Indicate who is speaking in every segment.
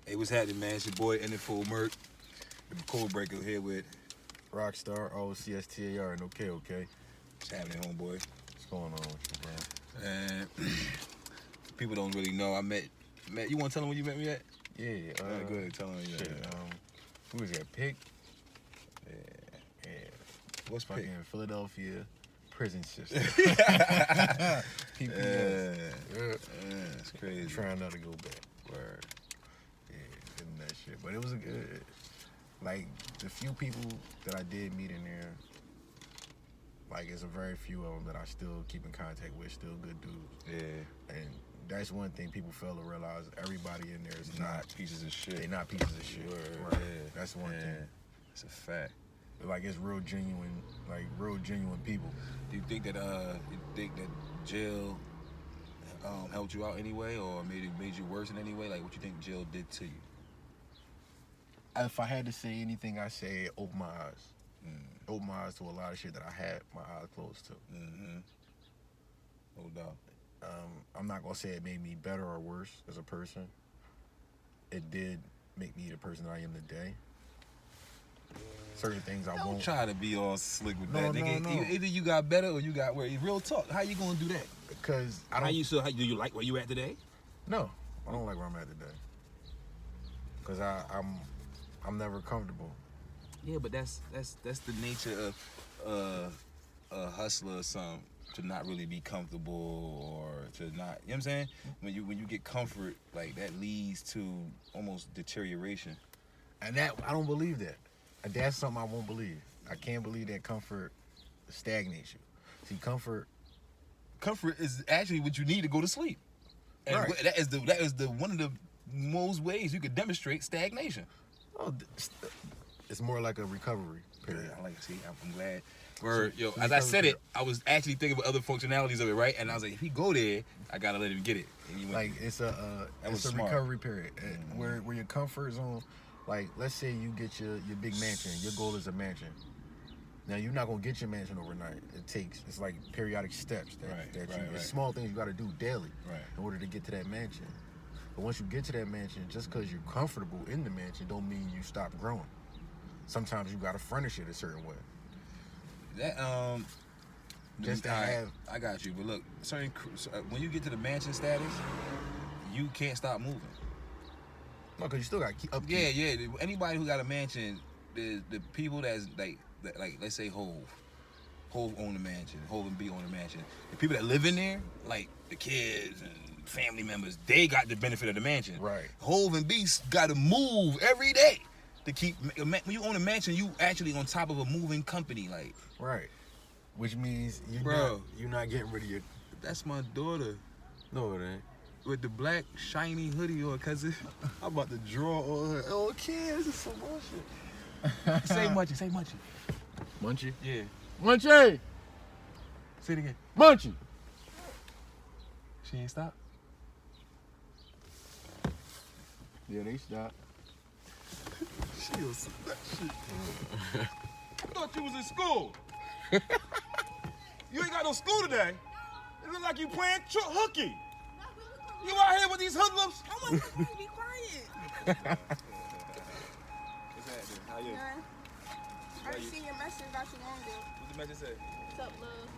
Speaker 1: Hey, what's happening, man? It's your boy NFO Murk, the code breaker here with
Speaker 2: Rocstar, Rocstar, and okay.
Speaker 1: what's happening, homeboy.
Speaker 2: What's going on with you, bro?
Speaker 1: And people don't really know. I met. You want to tell them where you met me at?
Speaker 2: Yeah,
Speaker 1: Go ahead, tell them where you
Speaker 2: shit,
Speaker 1: at.
Speaker 2: who was that? Pick? Yeah.
Speaker 1: What's
Speaker 2: Fucking
Speaker 1: Pick?
Speaker 2: Philadelphia prison system. People,
Speaker 1: That's crazy.
Speaker 2: trying not to go back.
Speaker 1: Word.
Speaker 2: Yeah, and that shit. But it was a good, like, the few people that I did meet in there, like, it's a very few of them that I still keep in contact with, still good dudes.
Speaker 1: Yeah.
Speaker 2: And that's one thing people fail to realize. Everybody in there is not
Speaker 1: pieces of shit.
Speaker 2: They're not pieces of shit.
Speaker 1: Word.
Speaker 2: Right.
Speaker 1: Yeah.
Speaker 2: That's one thing.
Speaker 1: It's a fact.
Speaker 2: Like, it's real genuine people.
Speaker 1: Do you think that jail helped you out anyway, or made you worse in any way? Like, what you think jail did to you?
Speaker 2: If I had to say anything, I say it opened my eyes. Opened my eyes to a lot of shit that I had my eyes closed to.
Speaker 1: Mm-hmm. No doubt.
Speaker 2: I'm not gonna say it made me better or worse as a person. It did make me the person that I am today. Certain things I
Speaker 1: Don't
Speaker 2: won't
Speaker 1: try to be all slick with
Speaker 2: No,
Speaker 1: that,
Speaker 2: no,
Speaker 1: nigga.
Speaker 2: no.
Speaker 1: Either you got better or you got worse. Real talk. How you gonna do that?
Speaker 2: because I
Speaker 1: How
Speaker 2: don't.
Speaker 1: do you like where you at today?
Speaker 2: No, I don't like where I'm at today. Because I'm never comfortable.
Speaker 1: Yeah, but that's the nature of a hustler or something, to not really be comfortable or to not, you know what I'm saying? When you get comfort, like, that leads to almost deterioration.
Speaker 2: And that, I don't believe that. And that's something I won't believe. I can't believe that comfort stagnates you. See, comfort
Speaker 1: Is actually what you need to go to sleep. And
Speaker 2: Right.
Speaker 1: that is the one of the most ways you could demonstrate stagnation.
Speaker 2: oh, it's more like a recovery period.
Speaker 1: I like to see. I'm glad. Word,
Speaker 2: So
Speaker 1: as I said it,
Speaker 2: recovery-
Speaker 1: I was actually thinking about other functionalities of it, right? And I was like, if he go there, I gotta let him get it. And he went,
Speaker 2: Like it's
Speaker 1: That
Speaker 2: it's
Speaker 1: was
Speaker 2: a
Speaker 1: smart.
Speaker 2: recovery period where your comfort zone. Like, let's say you get your big mansion. Your goal is a mansion. Now, you're not gonna get your mansion overnight. It's like periodic steps that it's small things you got to do daily in order to get to that mansion. But once you get to that mansion, just because you're comfortable in the mansion, don't mean you stop growing. Sometimes you got to furnish it a certain way.
Speaker 1: that
Speaker 2: Just to
Speaker 1: alright,
Speaker 2: have-
Speaker 1: I got you. But look, when you get to the mansion status, you can't stop moving.
Speaker 2: No, because you still got to keep up.
Speaker 1: Yeah. Anybody who got a mansion, the people that's like let's say Hove own the mansion, Hove and B own the mansion. The people that live in there, like the kids and family members, they got the benefit of the mansion.
Speaker 2: Right.
Speaker 1: Hove and B got to move every day to keep. When you own a mansion, you actually on top of a moving company, like.
Speaker 2: Right. Which means
Speaker 1: Bro.
Speaker 2: you're not getting rid of your.
Speaker 1: That's my daughter
Speaker 2: No, it ain't.
Speaker 1: with the black shiny hoodie on, cause I'm about to draw on her. Oh, kids, this is some bullshit. Say munchy.
Speaker 2: Munchie?
Speaker 1: Yeah.
Speaker 2: Munchie!
Speaker 1: Say it again.
Speaker 2: Munchie!
Speaker 1: She ain't stop.
Speaker 2: Yeah, they stopped.
Speaker 1: She was that shit. I thought you was in school. You ain't got no school today. It look like you playing hooky. You out here with these hoodlums?
Speaker 3: I want to be quiet.
Speaker 1: What's happening? How you?
Speaker 3: I already seen your message about you long ago.
Speaker 1: What's the message say?
Speaker 3: What's up, love?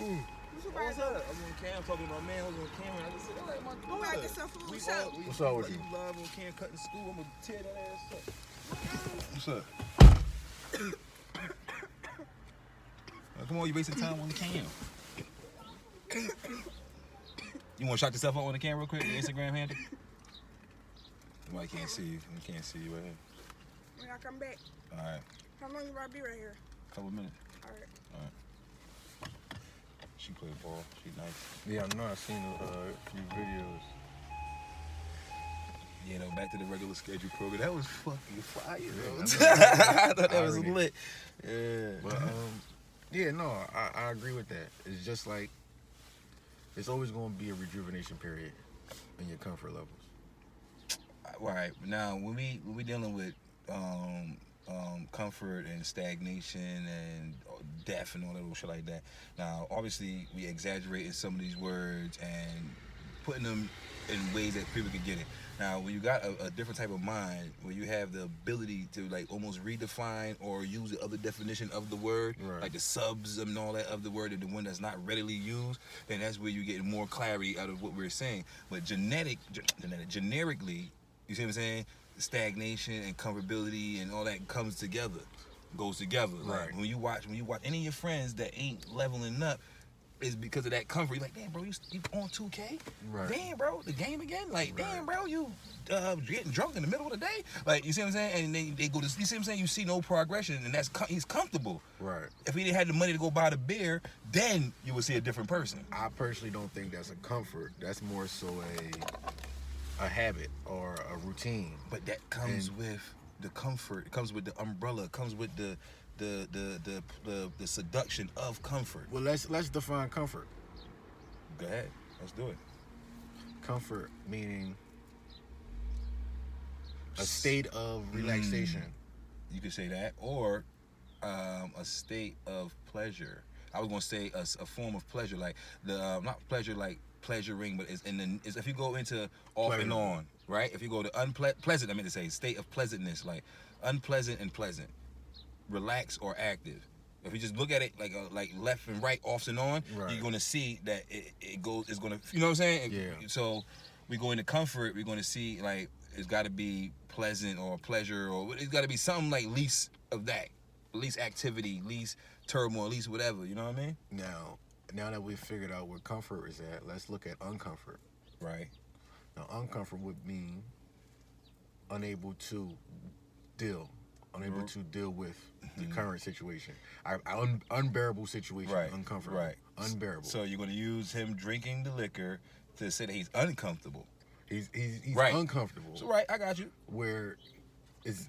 Speaker 1: Yeah.
Speaker 3: What's your
Speaker 1: What's
Speaker 3: brother?
Speaker 1: up? I'm on cam talking to my man who's on camera. I just said, like, my
Speaker 3: Go out, get some food. What's up?
Speaker 2: What's up with you?
Speaker 1: Live on cam cutting school. I'm gonna tear that ass up. What's up? Come on, you wasting time on the cam. You want to shout yourself out on the cam real quick? Your Instagram handle? Nobody can't see you. We can't see you right here.
Speaker 3: When I come back,
Speaker 1: All right.
Speaker 3: how long you about to be right here?
Speaker 1: Couple minutes.
Speaker 3: All right.
Speaker 1: All right. She play ball. She nice.
Speaker 2: Yeah, I know. I've seen a few videos.
Speaker 1: Yeah, no, back to the regular schedule program. That was fucking fire, bro.
Speaker 2: I
Speaker 1: I thought that was
Speaker 2: already-
Speaker 1: lit. Yeah.
Speaker 2: But yeah, no, I agree with that. It's just like it's always going to be a rejuvenation period in your comfort levels.
Speaker 1: All right. Now, when we dealing with comfort and stagnation and death and all that little shit like that. Now, obviously, we exaggerating some of these words and putting them in ways that people can get it. Now, when you got a different type of mind, where you have the ability to like almost redefine or use the other definition of the word, like the subs and all that of the word, and the one that's not readily used, then that's where you get more clarity out of what we're saying. But generically, you see what I'm saying? Stagnation and comfortability and all that comes together, goes together.
Speaker 2: Right.
Speaker 1: Like when you watch any of your friends that ain't leveling up, is because of that comfort. You're like, damn, bro, you on 2K?
Speaker 2: Right.
Speaker 1: Damn, bro, the game again? Like, damn, bro, you getting drunk in the middle of the day? Like, you see what I'm saying? And they go to, you see what I'm saying? You see no progression, and he's comfortable.
Speaker 2: Right.
Speaker 1: If he didn't have the money to go buy the beer, then you would see a different person.
Speaker 2: I personally don't think that's a comfort. That's more so a habit or a routine.
Speaker 1: But that comes with the comfort. It comes with the umbrella. It comes with the seduction of comfort.
Speaker 2: Well, let's define comfort.
Speaker 1: Go ahead. Let's do it.
Speaker 2: Comfort meaning a state of relaxation.
Speaker 1: You could say that, or a state of pleasure. I was gonna say a form of pleasure, like the not pleasure like pleasuring, but it's if you go into off
Speaker 2: Pleasure.
Speaker 1: and on, right? If you go to unpleasant, I mean to say state of pleasantness, like unpleasant and pleasant, relaxed or active. If you just look at it like left and right, off and on, you're gonna see that it's gonna, you know what I'm saying?
Speaker 2: Yeah.
Speaker 1: So we go into comfort, we're gonna see like it's got to be pleasant or pleasure, or it's got to be something like least of that, least activity, least turmoil, least whatever. You know what I mean?
Speaker 2: Now that we've figured out where comfort is at, let's look at uncomfort.
Speaker 1: Right.
Speaker 2: Now, uncomfort would mean unable to deal with the current situation. Unbearable situation.
Speaker 1: Right.
Speaker 2: Uncomfortable.
Speaker 1: Right.
Speaker 2: Unbearable.
Speaker 1: So you're gonna use him drinking the liquor to say that he's uncomfortable.
Speaker 2: He's
Speaker 1: right.
Speaker 2: uncomfortable.
Speaker 1: So right, I got you.
Speaker 2: Where is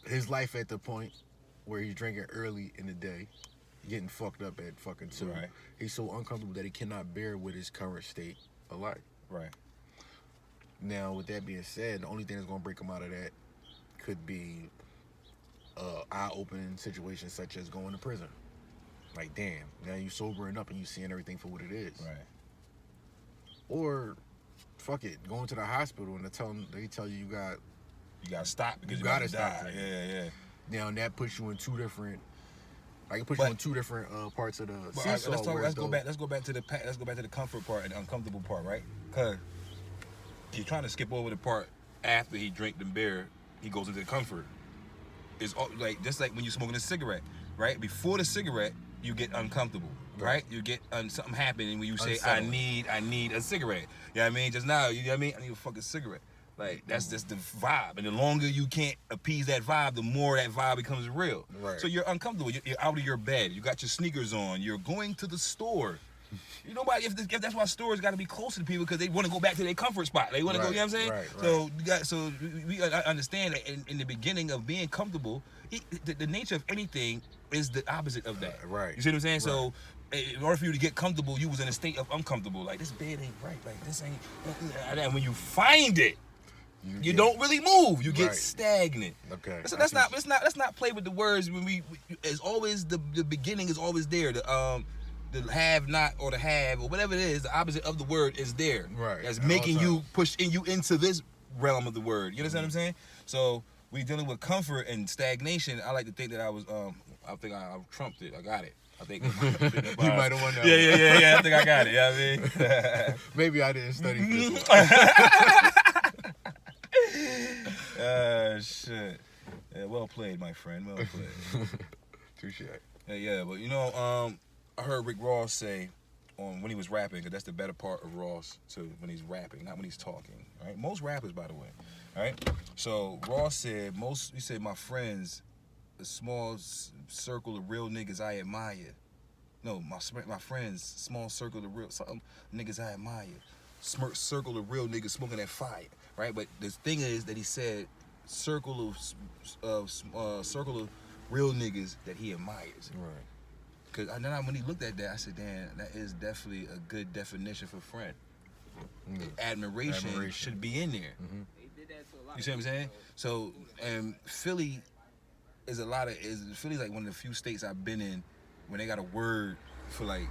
Speaker 2: his life at the point where he's drinking early in the day, getting fucked up at fucking 2.
Speaker 1: Right.
Speaker 2: He's so uncomfortable that he cannot bear with his current state of life.
Speaker 1: Right.
Speaker 2: Now, with that being said, the only thing that's gonna break him out of that could be eye-opening situations such as going to prison. Like, damn, now you sobering up and you seeing everything for what it is.
Speaker 1: Right.
Speaker 2: Or, fuck it, going to the hospital and they tell you you
Speaker 1: gotta stop because
Speaker 2: you
Speaker 1: you
Speaker 2: gotta
Speaker 1: die.
Speaker 2: stop.
Speaker 1: Yeah.
Speaker 2: Now that puts you in two different. Like it puts you in two different parts of the seesaw.
Speaker 1: Let's go back to the comfort part and the uncomfortable part, right? Cause he's trying to skip over the part after he drank the beer. He goes into the comfort. It's like just like when you're smoking a cigarette, right? Before the cigarette, you get uncomfortable, right? You get something happening when you say,
Speaker 2: Unsettling.
Speaker 1: I need a cigarette. You know what I mean? Just now, you know what I mean? I need a fucking cigarette. Like, that's just the vibe. And the longer you can't appease that vibe, the more that vibe becomes real.
Speaker 2: Right.
Speaker 1: So you're uncomfortable. You're out of your bed. You got your sneakers on. You're going to the store. You know, if that's why stores got to be closer to people, because they want to go back to their comfort spot. They want to go, you know what I'm saying?
Speaker 2: Right.
Speaker 1: So we understand that in the beginning of being comfortable, the nature of anything is the opposite of that.
Speaker 2: Right.
Speaker 1: You see what I'm saying?
Speaker 2: Right.
Speaker 1: So in order for you to get comfortable, you was in a state of uncomfortable. Like, this bed ain't right. Like, this ain't. And when you find it, you don't really move. You get stagnant.
Speaker 2: Okay.
Speaker 1: So let's not play with the words. When we it's always the beginning is always there. The have not or the have or whatever it is, the opposite of the word is there.
Speaker 2: Right.
Speaker 1: That's making you pushing you into this realm of the word. You understand what I'm saying? So we dealing with comfort and stagnation. I like to think that I think I trumped it. I got it. I think
Speaker 2: you might have won that.
Speaker 1: Yeah. I think I got it. You know what I mean?
Speaker 2: Maybe I didn't study this one.
Speaker 1: Shit. Yeah, well played, my friend. Well played.
Speaker 2: Touche.
Speaker 1: Yeah, but you know, I heard Rick Ross say when he was rapping, because that's the better part of Ross, when he's rapping, not when he's talking, right? Most rappers, by the way, right? So Ross said, he said, my friends, a small circle of real niggas I admire. No, my friends, small circle of real niggas I admire. Circle of real niggas smoking that fire, right? But the thing is that he said circle of real niggas that he admires.
Speaker 2: Right.
Speaker 1: Because then when he looked at that, I said, damn, that is definitely a good definition for friend. Admiration should be in there.
Speaker 2: Mm-hmm.
Speaker 1: You see what I'm saying? So, Philly is Philly's like one of the few states I've been in when they got a word for like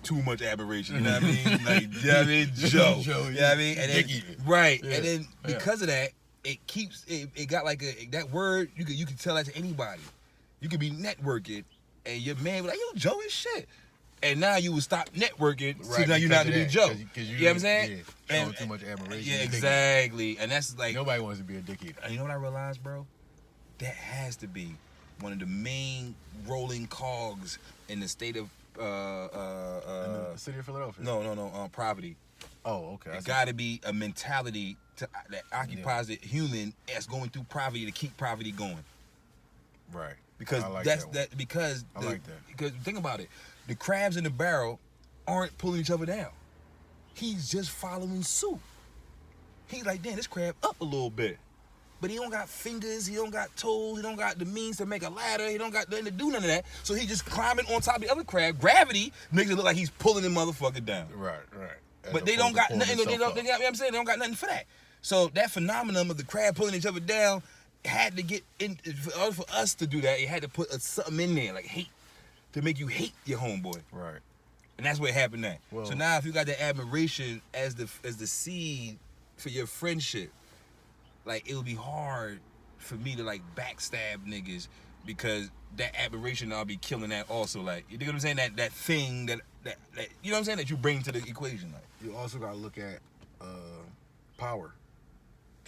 Speaker 1: too much admiration. You know what I mean? Like, you know what I mean? Joe. You know what I mean? And then, right. Yeah. And then because of that, it keeps it got like that word, you can tell that to anybody. You could be networking and your man be like, yo, Joe is shit. And now you would stop networking, so now you're not to be Joe. Cause you know what I'm saying?
Speaker 2: Yeah, showing too much admiration.
Speaker 1: Yeah, exactly. And that's like
Speaker 2: nobody wants to be a dickhead.
Speaker 1: And you know what I realized, bro? That has to be one of the main rolling cogs in the state of
Speaker 2: in the city of Philadelphia.
Speaker 1: No, poverty.
Speaker 2: Oh, okay.
Speaker 1: It got to be a mentality that occupies the human as going through poverty to keep poverty going.
Speaker 2: Right.
Speaker 1: Because
Speaker 2: like
Speaker 1: because
Speaker 2: I like that.
Speaker 1: Because think about it, the crabs in the barrel aren't pulling each other down. He's just following suit. He's like, damn, this crab up a little bit. But he don't got fingers, he don't got toes, he don't got the means to make a ladder, he don't got nothing to do none of that. So he just climbing on top of the other crab. Gravity makes it look like he's pulling the motherfucker down.
Speaker 2: Right.
Speaker 1: But they don't got nothing, you know what I'm saying? They don't got nothing for that. So that phenomenon of the crab pulling each other down had to get in, for us to do that, it had to put something in there, like hate, to make you hate your homeboy.
Speaker 2: Right.
Speaker 1: And that's what happened now.
Speaker 2: Well,
Speaker 1: so now if you got that admiration as the seed for your friendship, like it would be hard for me to like backstab niggas because that admiration I'll be killing that also. Like, you know what I'm saying? That thing that you know what I'm saying, that you bring to the equation. Like,
Speaker 2: you also gotta look at power.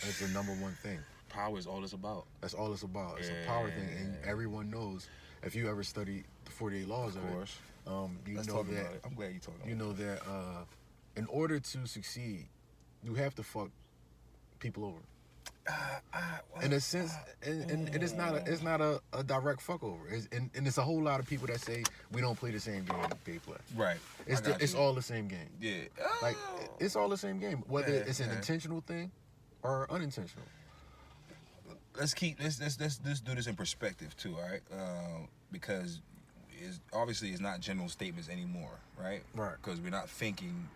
Speaker 2: That's the number one thing.
Speaker 1: Power is all it's about.
Speaker 2: That's all it's about. It's a power thing, and everyone knows. If you ever study the 48 laws of
Speaker 1: course.
Speaker 2: You
Speaker 1: Let's
Speaker 2: know
Speaker 1: talk
Speaker 2: that.
Speaker 1: about it. I'm glad you talking about it.
Speaker 2: You know that in order to succeed, you have to fuck people over. In a sense, and it's not a direct fuck over. And it's a whole lot of people that say we don't play the same game they play.
Speaker 1: Right.
Speaker 2: It's all the same game.
Speaker 1: Yeah.
Speaker 2: Like it's all the same game, whether it's an intentional thing or unintentional.
Speaker 1: Let's do this in perspective too, all right? Because obviously it's not general statements anymore, right?
Speaker 2: Right.
Speaker 1: Because we're not thinking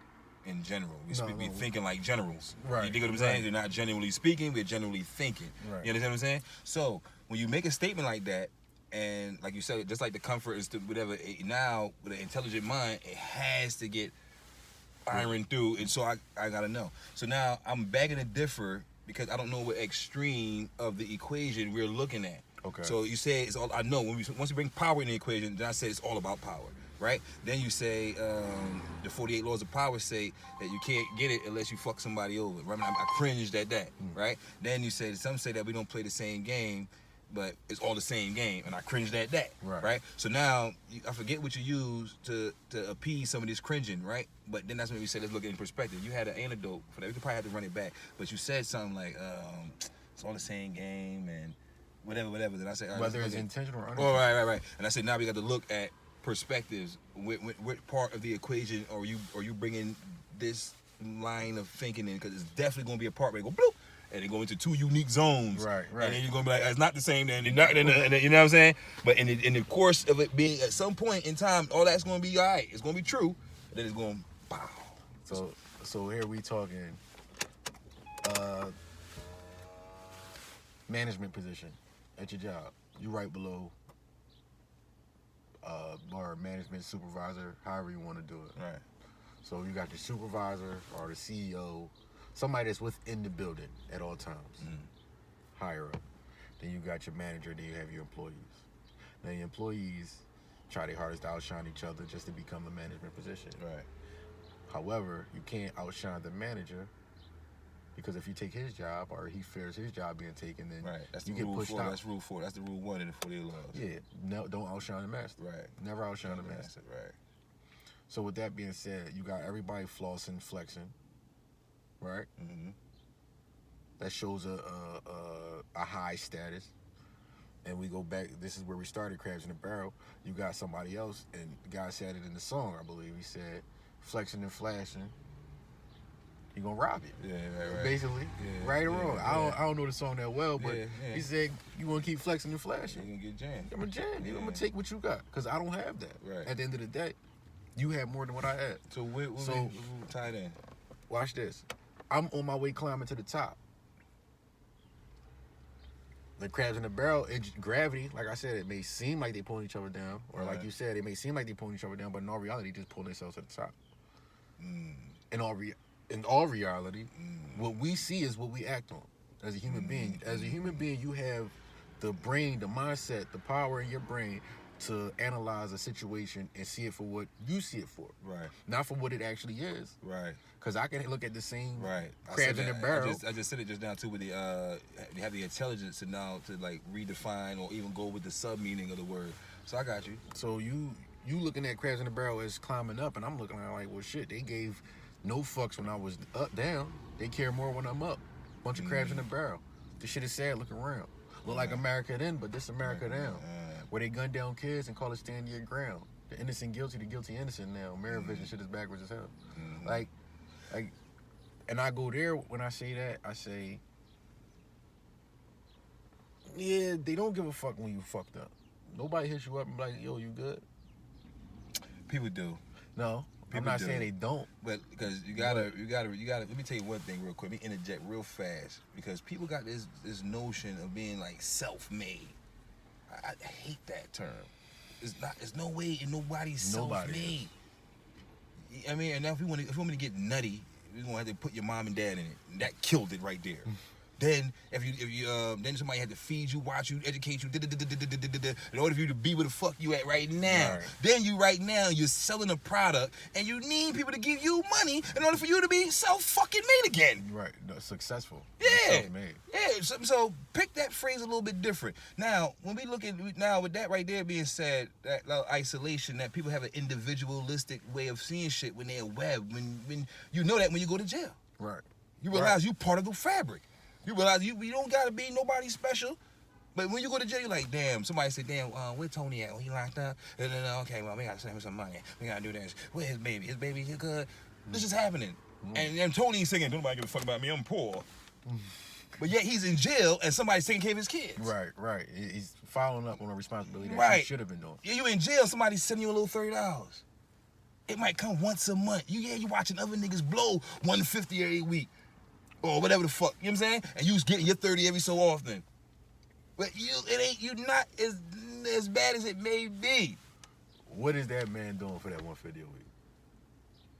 Speaker 1: in general. We're thinking like generals.
Speaker 2: Right.
Speaker 1: You dig what I'm saying? You're not generally speaking, we're generally thinking.
Speaker 2: Right.
Speaker 1: You understand what I'm saying? So when you make a statement like that, and like you said, just like the comfort is to whatever, now with an intelligent mind, it has to get ironed through, and so I gotta know. So now I'm begging to differ because I don't know what extreme of the equation we're looking at.
Speaker 2: Okay.
Speaker 1: So you say it's all. I know once you bring power in the equation, then I say it's all about power, right? Then you say the 48 laws of power say that you can't get it unless you fuck somebody over. Right? I cringed at that, right? Then you say some say that we don't play the same game, but it's all the same game, and I cringed at that, right? So now I forget what you use to appease some of this cringing, right? But then that's when we said let's look at it in perspective. You had an antidote for that. We could probably have to run it back, but you said something like it's all the same game and whatever. Then I said
Speaker 2: whether it's intentional or unintentional.
Speaker 1: Oh, right. And I said now we got to look at perspectives. What part of the equation are you bringing this line of thinking in? Because it's definitely going to be a part where you go bloop. And they go into two unique zones,
Speaker 2: right.
Speaker 1: And then you're gonna be like, it's not the same. And not, and you know what I'm saying? But in the course of it being at some point in time, all that's gonna be all right. It's gonna be true. And then it's gonna bow.
Speaker 2: So here we talking management position at your job. You right below or management supervisor, however you want to do it.
Speaker 1: Right.
Speaker 2: So you got the supervisor or the CEO. Somebody that's within the building at all times, higher up. Then you got your manager, then you have your employees. Now your employees try their hardest to outshine each other just to become a management position.
Speaker 1: Right.
Speaker 2: However, you can't outshine the manager because if you take his job or he fears his job being taken, then
Speaker 1: that's
Speaker 2: you
Speaker 1: the
Speaker 2: get
Speaker 1: rule
Speaker 2: pushed
Speaker 1: 4.
Speaker 2: out.
Speaker 1: That's rule 4. That's the rule 1 in the 48 laws.
Speaker 2: Yeah, no, don't outshine the master.
Speaker 1: Right.
Speaker 2: Never outshine the master.
Speaker 1: Right.
Speaker 2: So with that being said, you got everybody flossing, flexing. Right?
Speaker 1: Mm-hmm.
Speaker 2: That shows a high status. And we go back, this is where we started, crabs in a barrel. You got somebody else, and the guy said it in the song, I believe. He said, flexing and flashing, he gonna rob you.
Speaker 1: Yeah, right.
Speaker 2: Basically, right or wrong. I don't know the song that well, but he said, you wanna keep flexing and flashing.
Speaker 1: You're gonna get jammed.
Speaker 2: I'm gonna jam. I'm gonna take what you got, because I don't have that.
Speaker 1: Right.
Speaker 2: At the end of the day, you have more than what I had.
Speaker 1: So what we tied in?
Speaker 2: Watch this. I'm on my way climbing to the top. the crabs in the barrel, gravity, like I said, it may seem like they pulling each other down, or like you said, it may seem like they pulling each other down, but in all reality, just pulling themselves at the top. In all reality, what we see is what we act on as a human being. As a human being, you have the brain, the mindset, the power in your brain to analyze a situation and see it for what you see it for.
Speaker 1: Right.
Speaker 2: Not for what it actually is.
Speaker 1: Right.
Speaker 2: Because I can look at the same
Speaker 1: right.
Speaker 2: crabs in the barrel.
Speaker 1: I just said it just now too with the you have the intelligence to now to like redefine or even go with the sub meaning of the word. So I got you.
Speaker 2: So you looking at crabs in the barrel as climbing up, and I'm looking at it like, well, shit, they gave no fucks when I was down. They care more when I'm up. Bunch of crabs in the barrel. This shit is sad. Look around. Look like America then, but this America now. Where they gun down kids and call it stand your ground. The innocent guilty, the guilty innocent now. Mirror vision shit is backwards as hell. Like, and I go there when I say that, I say, yeah, they don't give a fuck when you fucked up. Nobody hits you up and be like, yo, you good?
Speaker 1: People do.
Speaker 2: No. I'm not saying they don't.
Speaker 1: But because you gotta, let me tell you one thing real quick. Let me interject real fast. Because people got this notion of being like self-made. I hate that term. It's no way nobody's self-made. I mean, and now if you want me to get nutty, you're gonna have to put your mom and dad in it. And that killed it right there. Then if you then somebody had to feed you, watch you, educate you, in order for you to be where the fuck you at right now. Right. Then you're selling a product and you need people to give you money in order for you to be self-fucking-made again.
Speaker 2: Right, no, successful.
Speaker 1: Yeah, yeah. So pick that phrase a little bit different. Now, when we look at with that right there being said, that isolation, that people have an individualistic way of seeing shit when they're web. When you know that when you go to jail,
Speaker 2: right?
Speaker 1: You realize you part of the fabric. You realize you don't gotta be nobody special. But when you go to jail, you're like, damn, somebody said, damn, where Tony at? He locked up? And then, okay, well, we gotta send him some money. We gotta do this. Where his baby? His baby, he good? This is happening. And Tony's singing, don't nobody give a fuck about me, I'm poor. But yet he's in jail and somebody's taking care of his kids.
Speaker 2: Right. He's following up on a responsibility that he should have been doing.
Speaker 1: Yeah, you in jail, somebody's sending you a little $30. It might come once a month. You watching other niggas blow $150 every week. Or whatever the fuck, you know what I'm saying? And you was getting your 30 every so often. But you're not as bad as it may be.
Speaker 2: What is that man doing for that 150 a week?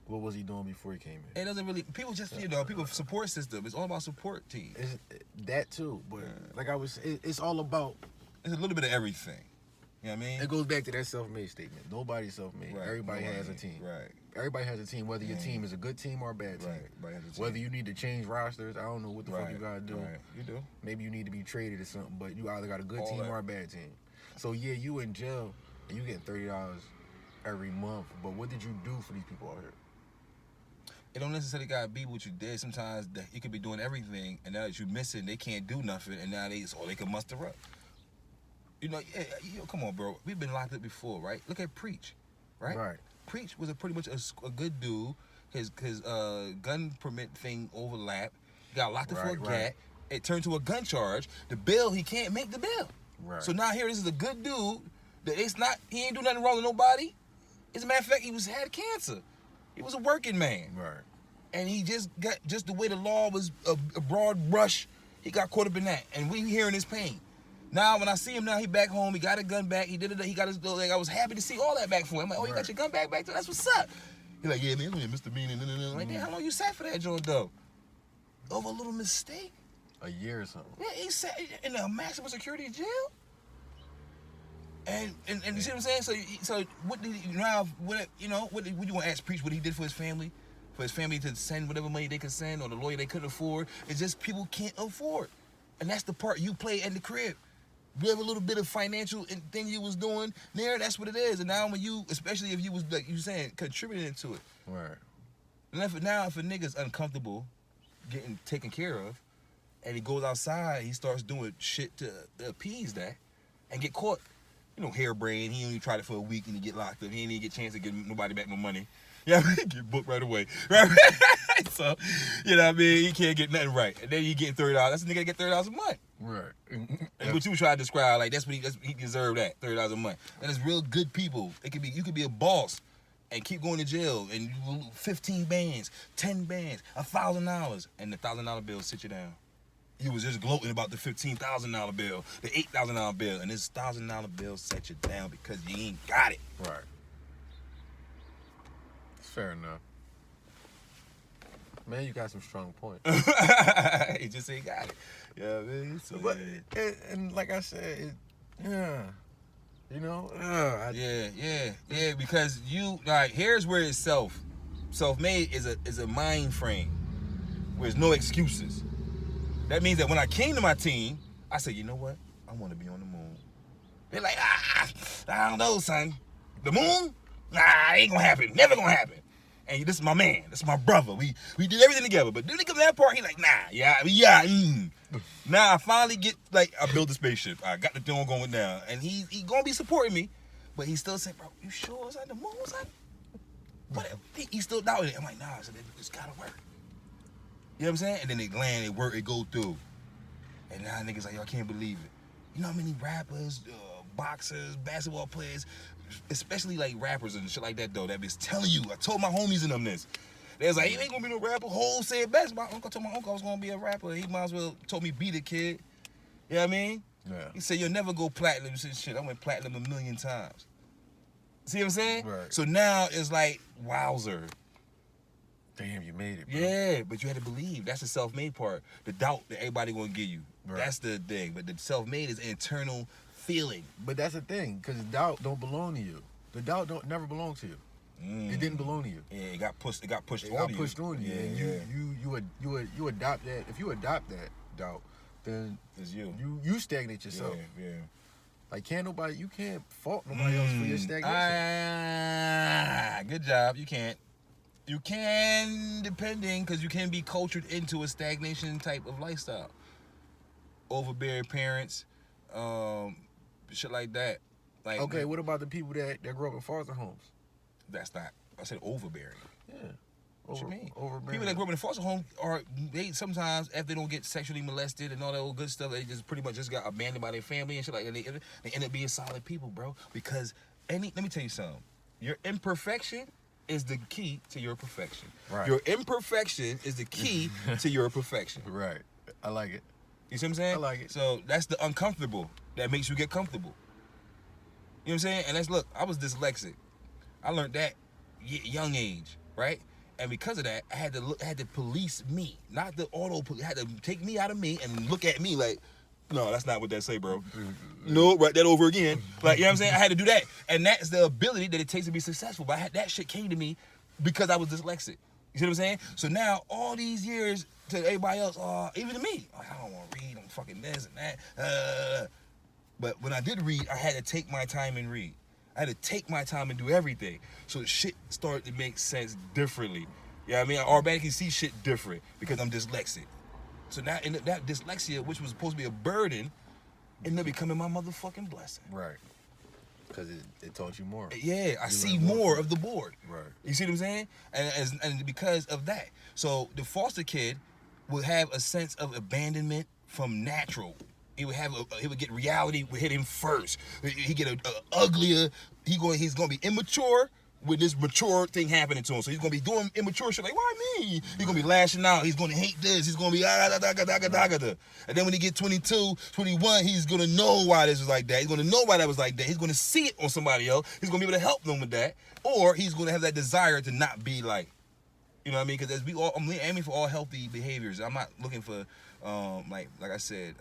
Speaker 2: What was he doing before he came in?
Speaker 1: It doesn't really, people just, people support system. It's all about support team.
Speaker 2: That too, but like it's all about.
Speaker 1: It's a little bit of everything. You know what I mean?
Speaker 2: It goes back to that self-made statement. Nobody's self-made.
Speaker 1: Right.
Speaker 2: Everybody has a team.
Speaker 1: Right.
Speaker 2: Everybody has a team, whether your team is a good team or a bad team.
Speaker 1: Right.
Speaker 2: Whether you need to change rosters, I don't know what the fuck you gotta do.
Speaker 1: Right. You do.
Speaker 2: Maybe you need to be traded or something, but you either got a good
Speaker 1: all
Speaker 2: team
Speaker 1: that.
Speaker 2: or a bad team. So yeah, you in jail and you getting $30 every month, but what did you do for these people out here?
Speaker 1: It don't necessarily gotta be what you did. Sometimes you could be doing everything, and now that you're missing, they can't do nothing, and now it's all they can muster up. Come on, bro. We've been locked up before, right? Look at Preach, right?
Speaker 2: Right.
Speaker 1: Preach was pretty much a good dude. His gun permit thing overlapped. He got locked up for a gat. It turned to a gun charge. The bill, he can't make the bill.
Speaker 2: Right.
Speaker 1: So now here, this is a good dude. He ain't do nothing wrong to nobody. As a matter of fact, he had cancer. He was a working man.
Speaker 2: Right.
Speaker 1: And he just the way the law was a broad brush, he got caught up in that. And we hearing his pain. Now, when I see him now, he back home. He got a gun back. He did it. He got his leg. I was happy to see all that back for him. I'm like, oh, you got your gun back there? That's what's up. He's like, yeah, man, it's only a misdemeanor. I'm like, damn, how long you sat for that joint, though? Over a little mistake?
Speaker 2: A year or something.
Speaker 1: Yeah, he sat in a maximum security jail. And you see what I'm saying? So what did he, now, what you want to ask Preach what he did for his family? For his family to send whatever money they could send or the lawyer they couldn't afford? It's just people can't afford. And that's the part you play at the crib. You have a little bit of financial thing you was doing there, that's what it is. And now when you, especially if you was, like you saying, contributing to it.
Speaker 2: Right.
Speaker 1: And if a nigga's uncomfortable getting taken care of, and he goes outside, he starts doing shit to appease that, and get caught, harebrained, he only tried it for a week and he get locked up. He ain't even get a chance to get nobody back no money. Yeah, get booked right away. Right? So, you know what I mean? He can't get nothing right. And then you get $30. That's a nigga that get $30 a month.
Speaker 2: Right.
Speaker 1: And what you try to describe, like, he deserved that, $30 a month. And it's real good people. You could be a boss and keep going to jail and you lose 15 bands, 10 bands, $1,000, and the $1,000 bill sit you down. he was just gloating about the $15,000 bill, the $8,000 bill, and this $1,000 bill set you down because you ain't got it.
Speaker 2: Right. Fair enough. Man, you got some strong points.
Speaker 1: He just ain't got it. Yeah, man. So,
Speaker 2: But and like I said, yeah. You know,
Speaker 1: yeah. Because you like here's where it's self-made is a mind frame where there's no excuses. That means that when I came to my team, I said, you know what? I want to be on the moon. They're like, I don't know, son. The moon? Nah, ain't gonna happen. Never gonna happen. And this is my man. This is my brother. We did everything together. But then they come to that part, he like, nah. Now I finally get, like, I built the spaceship. I got the thing going down. And he gonna be supporting me. But he still said, bro, you sure it's on the moon, son? But he still doubted it. I'm like, nah, so it's gotta work. You know what I'm saying? And then they land, it work, it go through. And now niggas like, yo, I can't believe it. You know how many rappers, boxers, basketball players, especially like rappers and shit like that though, that bitch telling you, I told my homies in them this. They was like, you ain't gonna be no rapper. Hov said best. My uncle told my uncle I was gonna be a rapper. He might as well told me be the kid. You know what I mean?
Speaker 2: Yeah.
Speaker 1: He said, you'll never go platinum and shit. I went platinum 1,000,000 times. See what I'm saying?
Speaker 2: Right.
Speaker 1: So now it's like, wowzer.
Speaker 2: Damn, you made it, bro.
Speaker 1: Yeah, but you had to believe. That's the self-made part. The doubt that everybody gonna give you.
Speaker 2: Right.
Speaker 1: That's the thing. But the self-made is internal feeling.
Speaker 2: But that's the thing, because doubt don't belong to you. The doubt never belong to you. It didn't belong to you.
Speaker 1: Yeah, it got pushed. It got pushed
Speaker 2: It
Speaker 1: on
Speaker 2: got
Speaker 1: you.
Speaker 2: pushed on you.
Speaker 1: Yeah,
Speaker 2: And you adopt that. If you adopt that doubt, then
Speaker 1: it's you.
Speaker 2: You stagnate yourself.
Speaker 1: Yeah.
Speaker 2: Like you can't fault nobody else for your stagnation.
Speaker 1: Good job. You can't. You can, depending, because you can be cultured into a stagnation type of lifestyle. Overbearing parents, shit like that. Like,
Speaker 2: Okay, what about the people that grew up in foster homes?
Speaker 1: That's not. I said overbearing.
Speaker 2: Yeah.
Speaker 1: What you mean?
Speaker 2: Overbearing.
Speaker 1: People that grew up in a foster home they sometimes, if they don't get sexually molested and all that old good stuff, they just pretty much just got abandoned by their family and shit like that. They end up being solid people, bro. Because let me tell you something. Your imperfection is the key to your perfection.
Speaker 2: Right.
Speaker 1: Your imperfection is the key to your perfection.
Speaker 2: Right. I like it.
Speaker 1: You see what I'm saying?
Speaker 2: I like it.
Speaker 1: So that's the uncomfortable that makes you get comfortable. You know what I'm saying? And look, I was dyslexic. I learned that young age, right? And because of that, I had to police me, not the police. Had to take me out of me and look at me like, no, that's not what that say, bro. No, write that over again. Like, you know what I'm saying? I had to do that. And that's the ability that it takes to be successful. But that shit came to me because I was dyslexic. You see what I'm saying? So now, all these years to everybody else, even to me, like, I don't want to read, I'm fucking this and that. But when I did read, I had to take my time and read. I had to take my time and do everything. So shit started to make sense differently. You know what I mean? I automatically see shit different because I'm dyslexic. So now, that dyslexia, which was supposed to be a burden, ended up becoming my motherfucking blessing.
Speaker 2: Right. Because it taught you more.
Speaker 1: Yeah, I see more of the board.
Speaker 2: Right.
Speaker 1: You see what I'm saying? And because of that. So the foster kid would have a sense of abandonment from natural. He would get reality would hit him first. He get a uglier. He's gonna be immature with this mature thing happening to him. So he's gonna be doing immature shit like, why me? He's gonna be lashing out. He's gonna hate this. He's gonna be and then when he get 22, 21, he's gonna know why this was like that. He's gonna know why that was like that. He's gonna see it on somebody else. He's gonna be able to help them with that, or he's gonna have that desire to not be like, you know what I mean? Because I'm aiming for all healthy behaviors. I'm not looking for like I said,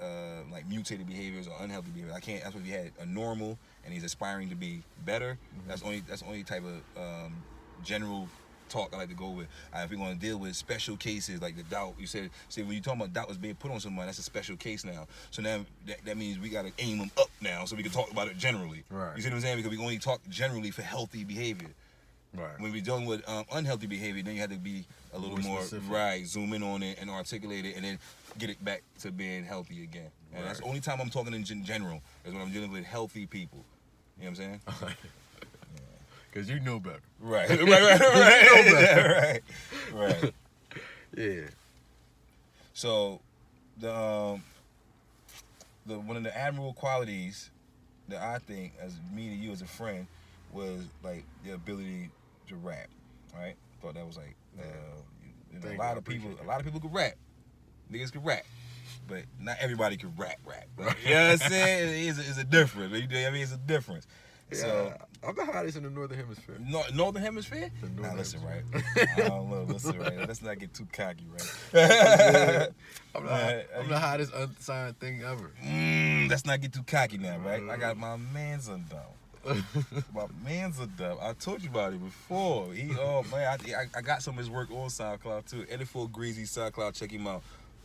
Speaker 1: like mutated behaviors or unhealthy behaviors. I can't. That's what we had a normal, and he's aspiring to be better. Mm-hmm. That's the only type of general talk I like to go with. If we're going to deal with special cases like the doubt, you said, when you talking about doubt was being put on someone, that's a special case now. So now that means we got to aim them up now, so we can talk about it generally.
Speaker 2: Right.
Speaker 1: You see what I'm saying? Because we only talk generally for healthy behavior.
Speaker 2: Right.
Speaker 1: When we're dealing with unhealthy behavior, then you have to be a little more
Speaker 2: specific.
Speaker 1: Right, zoom in on it and articulate it, and then get it back to being healthy again. And that's the only time I'm talking in general is when I'm dealing with healthy people. You know what I'm saying?
Speaker 2: Because you know better.
Speaker 1: Right. Right.
Speaker 2: You know better.
Speaker 1: Right.
Speaker 2: Yeah.
Speaker 1: So the one of the admirable qualities that I think, as me to you as a friend, was like the ability to rap. Right? Thought that was like a lot of people could rap. Niggas could rap. but not everybody can rap. Right? You know what I'm saying? It's a difference. I mean, it's a difference.
Speaker 2: Yeah,
Speaker 1: So
Speaker 2: I'm the hottest in the Northern Hemisphere.
Speaker 1: Northern Hemisphere?
Speaker 2: The Northern
Speaker 1: Nah, listen,
Speaker 2: Hemisphere.
Speaker 1: right? I don't know. Listen, right? Let's not get too cocky, right?
Speaker 2: I'm the hottest unsigned thing ever.
Speaker 1: Let's not get too cocky now, right? I got my man's undone. My man's undone. I told you about it before. I got some of his work on SoundCloud too. NFO Greasy SoundCloud, check him out.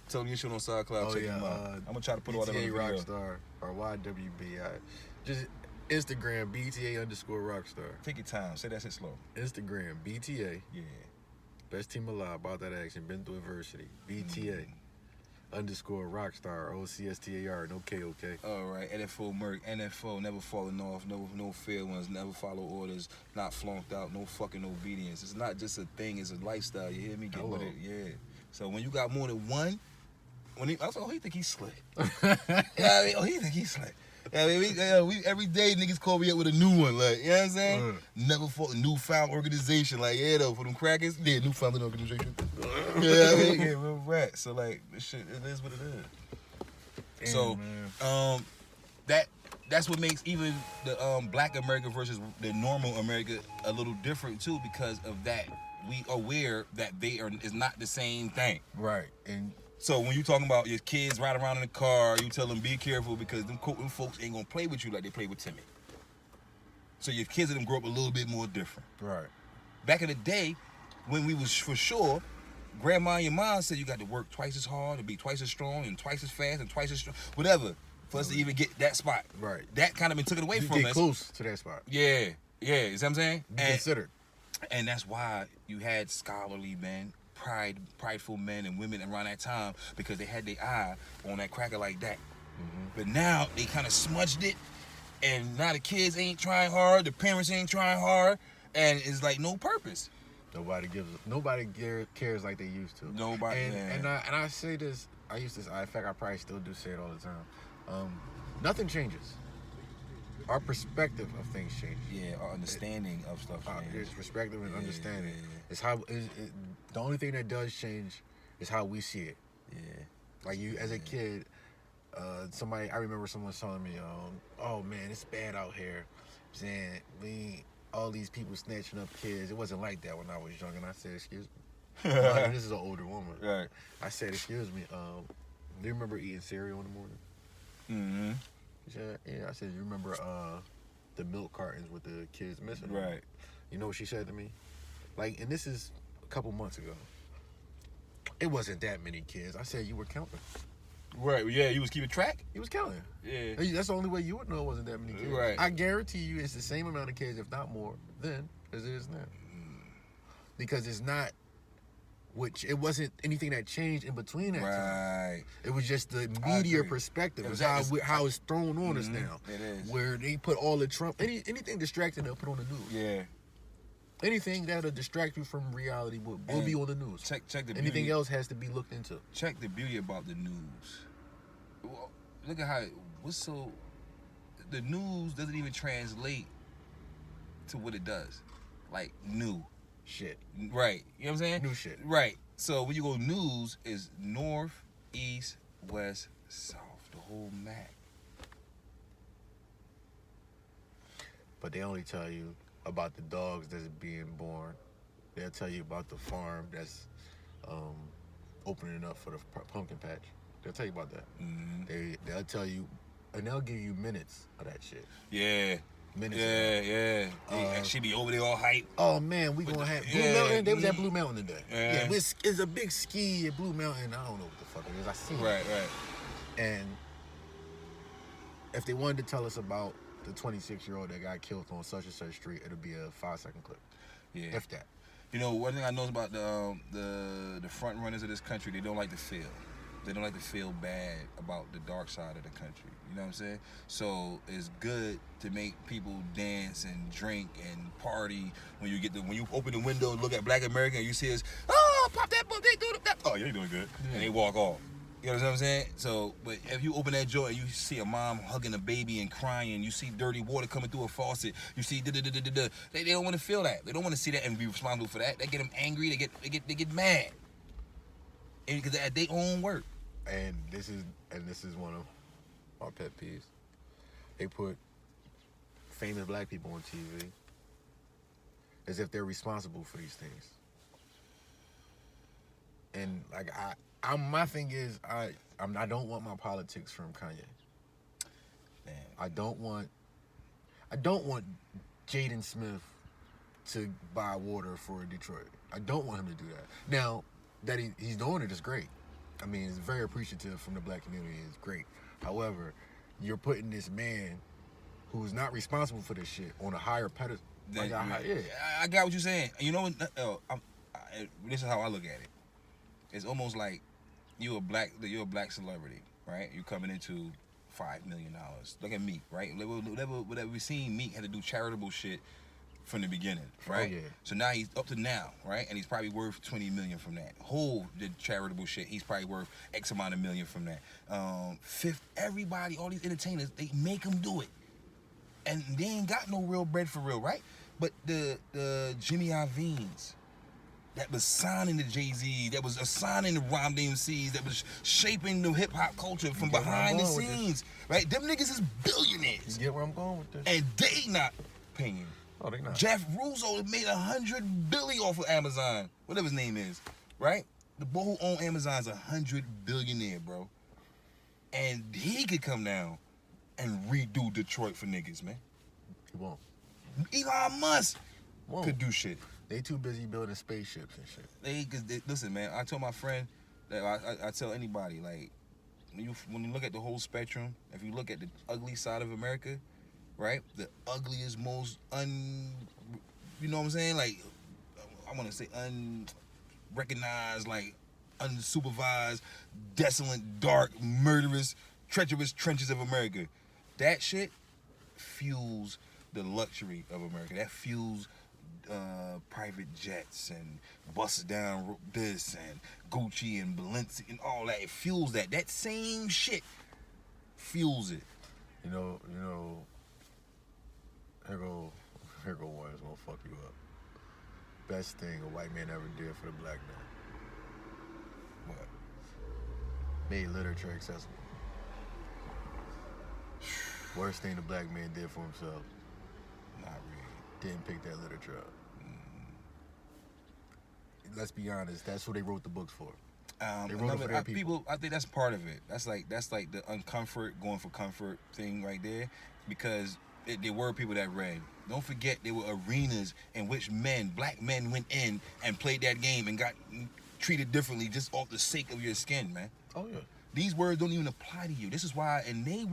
Speaker 1: Tell me your shit on SoundCloud, check him out. I'm gonna try to put all that on the
Speaker 2: BTA
Speaker 1: video.
Speaker 2: Rocstar or YWB. Just Instagram BTA_Rocstar.
Speaker 1: Take your time. Say that shit slow.
Speaker 2: Instagram BTA.
Speaker 1: Yeah.
Speaker 2: Best team alive. About that action. Been through adversity. BTA _Rocstar. OCSTAR. No KOK.
Speaker 1: All right. NFO Murk. NFO. Never falling off. No fair ones. Never follow orders. Not flunked out. No fucking obedience. It's not just a thing. It's a lifestyle. You hear me? Get with it. Yeah. So when you got more than one, I was like, he think he's slick. Yeah, he think he's slick. Yeah, we every day niggas call me up with a new one, like, you know what I'm saying? Never fought a newfound organization, like, yeah, though, for them crackers, yeah, newfound organization. Yeah, real rat. So, like, this shit, it is what it is.
Speaker 2: Damn,
Speaker 1: so, that's what makes even the black America versus the normal America a little different too, because of that. We are aware that is not the same thing.
Speaker 2: Right. And
Speaker 1: so when you talking about your kids riding around in the car, you tell them be careful because them folks ain't gonna play with you like they play with Timmy. So your kids and them grow up a little bit more different.
Speaker 2: Right.
Speaker 1: Back in the day, when we was for sure, grandma and your mom said you got to work twice as hard and be twice as strong and twice as fast and twice as strong, whatever, for us to even get that spot.
Speaker 2: Right.
Speaker 1: That kind of been taken away
Speaker 2: you
Speaker 1: from
Speaker 2: get
Speaker 1: us.
Speaker 2: Close to that spot.
Speaker 1: Yeah, you see what I'm saying?
Speaker 2: Be considered.
Speaker 1: And that's why you had scholarly men, prideful men and women around that time, because they had their eye on that cracker like that. Mm-hmm. But now they kind of smudged it, and now the kids ain't trying hard, the parents ain't trying hard, and it's like no purpose.
Speaker 2: Nobody cares like they used to.
Speaker 1: Nobody.
Speaker 2: And I say this. In fact, I probably still do say it all the time. Nothing changes. Our perspective of things changes.
Speaker 1: Yeah, our understanding of stuff changes.
Speaker 2: It's perspective and understanding. It's how the only thing that does change is how we see it.
Speaker 1: Yeah.
Speaker 2: Like you, as a kid, I remember someone telling me, "Oh man, it's bad out here." Saying all these people snatching up kids. It wasn't like that when I was young, and I said, "Excuse me." This is an older woman.
Speaker 1: Right.
Speaker 2: I said, "Excuse me. Do you remember eating cereal in the morning?"
Speaker 1: Mm-hmm.
Speaker 2: She said, yeah. I said, "You remember the milk cartons with the kids missing?"
Speaker 1: Right.
Speaker 2: You know what she said to me? Like, and this is a couple months ago. It wasn't that many kids. I said, "You were counting."
Speaker 1: Right. Yeah. You was keeping track.
Speaker 2: He was counting.
Speaker 1: Yeah.
Speaker 2: That's the only way you would know it wasn't that many kids.
Speaker 1: Right.
Speaker 2: I guarantee you, it's the same amount of kids, if not more, then as it is now. Because it's not. It wasn't anything that changed in between that time.
Speaker 1: Right.
Speaker 2: It was just the media perspective. It's how it's thrown on us now.
Speaker 1: It is.
Speaker 2: Where they put all the Trump, anything distracting, they'll put on the news.
Speaker 1: Yeah.
Speaker 2: Anything that'll distract you from reality will be on the news.
Speaker 1: Check the
Speaker 2: Anything
Speaker 1: beauty.
Speaker 2: else has to be looked into.
Speaker 1: Check the beauty about the news. Well, look at how the news doesn't even translate to what it does. Like new.
Speaker 2: Shit.
Speaker 1: Right. You know what I'm saying?
Speaker 2: New shit.
Speaker 1: Right. So when you go news is north, east, west, south. The whole map.
Speaker 2: But they only tell you about the dogs that's being born. They'll tell you about the farm that's opening up for the pumpkin patch. They'll tell you about that. Mm-hmm. They'll tell you, and they'll give you minutes of that shit.
Speaker 1: Yeah.
Speaker 2: Minutes.
Speaker 1: Yeah. And she be over there all hype.
Speaker 2: Oh man, we gonna have Blue Mountain. They was at Blue Mountain today.
Speaker 1: Yeah.
Speaker 2: It's a big ski at Blue Mountain. I don't know what the fuck it is. I seen it.
Speaker 1: Right.
Speaker 2: And if they wanted to tell us about the 26-year-old that got killed on such and such street, it'll be a 5-second clip.
Speaker 1: Yeah.
Speaker 2: If that.
Speaker 1: You know, one thing I know about the front runners of this country, they don't like to fail. They don't like to feel bad about the dark side of the country. You know what I'm saying? So it's good to make people dance and drink and party when you open the window and look at Black America and you see us, oh, pop that book, they do that. Oh, you're doing good. Yeah. And they walk off. You know what I'm saying? So, but if you open that door and you see a mom hugging a baby and crying, you see dirty water coming through a faucet, you see they don't want to feel that. They don't want to see that and be responsible for that. They get them angry. They get mad. And because at their own work.
Speaker 2: And this is one of my pet peeves. They put famous black people on TV as if they're responsible for these things. And like my thing is I don't want my politics from Kanye.
Speaker 1: Man.
Speaker 2: I don't want Jaden Smith to buy water for Detroit. I don't want him to do that. Now that he's doing it is great. I mean, it's very appreciative from the black community. It's great. However, you're putting this man who's not responsible for this shit on a higher pedestal.
Speaker 1: I got what you're saying. You know what? This is how I look at it. It's almost like you're a black celebrity, right? You're coming into $5 million. Look at Meek, right? Whatever we seen, Meek had to do charitable shit from the beginning, right? Oh, yeah. So now he's up to now, right? And he's probably worth $20 million from that. Hov did charitable shit. He's probably worth X amount of million from that. Fifth, everybody, all these entertainers, they make them do it, and they ain't got no real bread for real, right? But the Jimmy Iovine's that was signing the Jay-Z, that was assigning the Rom DMCs, that was shaping the hip-hop culture from behind the scenes, right? Them niggas is billionaires.
Speaker 2: You get where I'm going with this?
Speaker 1: And they not paying.
Speaker 2: Oh, they not.
Speaker 1: Jeff Russo made $100 billion off of Amazon, whatever his name is, right? The boy who owned Amazon is $100 billionaire, bro. And he could come down and redo Detroit for niggas, man.
Speaker 2: He won't.
Speaker 1: Elon Musk could do shit.
Speaker 2: They too busy building spaceships and shit.
Speaker 1: Listen, man. I told my friend that I tell anybody, like, when you look at the whole spectrum, if you look at the ugly side of America, right, the ugliest, most you know what I'm saying? Like, I want to say unrecognized, like unsupervised, desolate, dark, murderous, treacherous trenches of America. That shit fuels the luxury of America. That fuels private jets and busts down this and Gucci and Balenciaga and all that. It fuels that. That same shit fuels it.
Speaker 2: You know. Here go one that's gonna fuck you up. Best thing a white man ever did for the black man.
Speaker 1: What?
Speaker 2: Made literature accessible. Worst thing the black man did for himself.
Speaker 1: Not really.
Speaker 2: Didn't pick that literature up. Let's be honest. That's what they wrote the books for. They wrote it for their people.
Speaker 1: I think that's part of it. That's like the uncomfort, going for comfort thing right there, because there were people that read. Don't forget, there were arenas in which black men went in and played that game and got treated differently just off the sake of your skin, man.
Speaker 2: Oh yeah.
Speaker 1: These words don't even apply to you. This is why, in their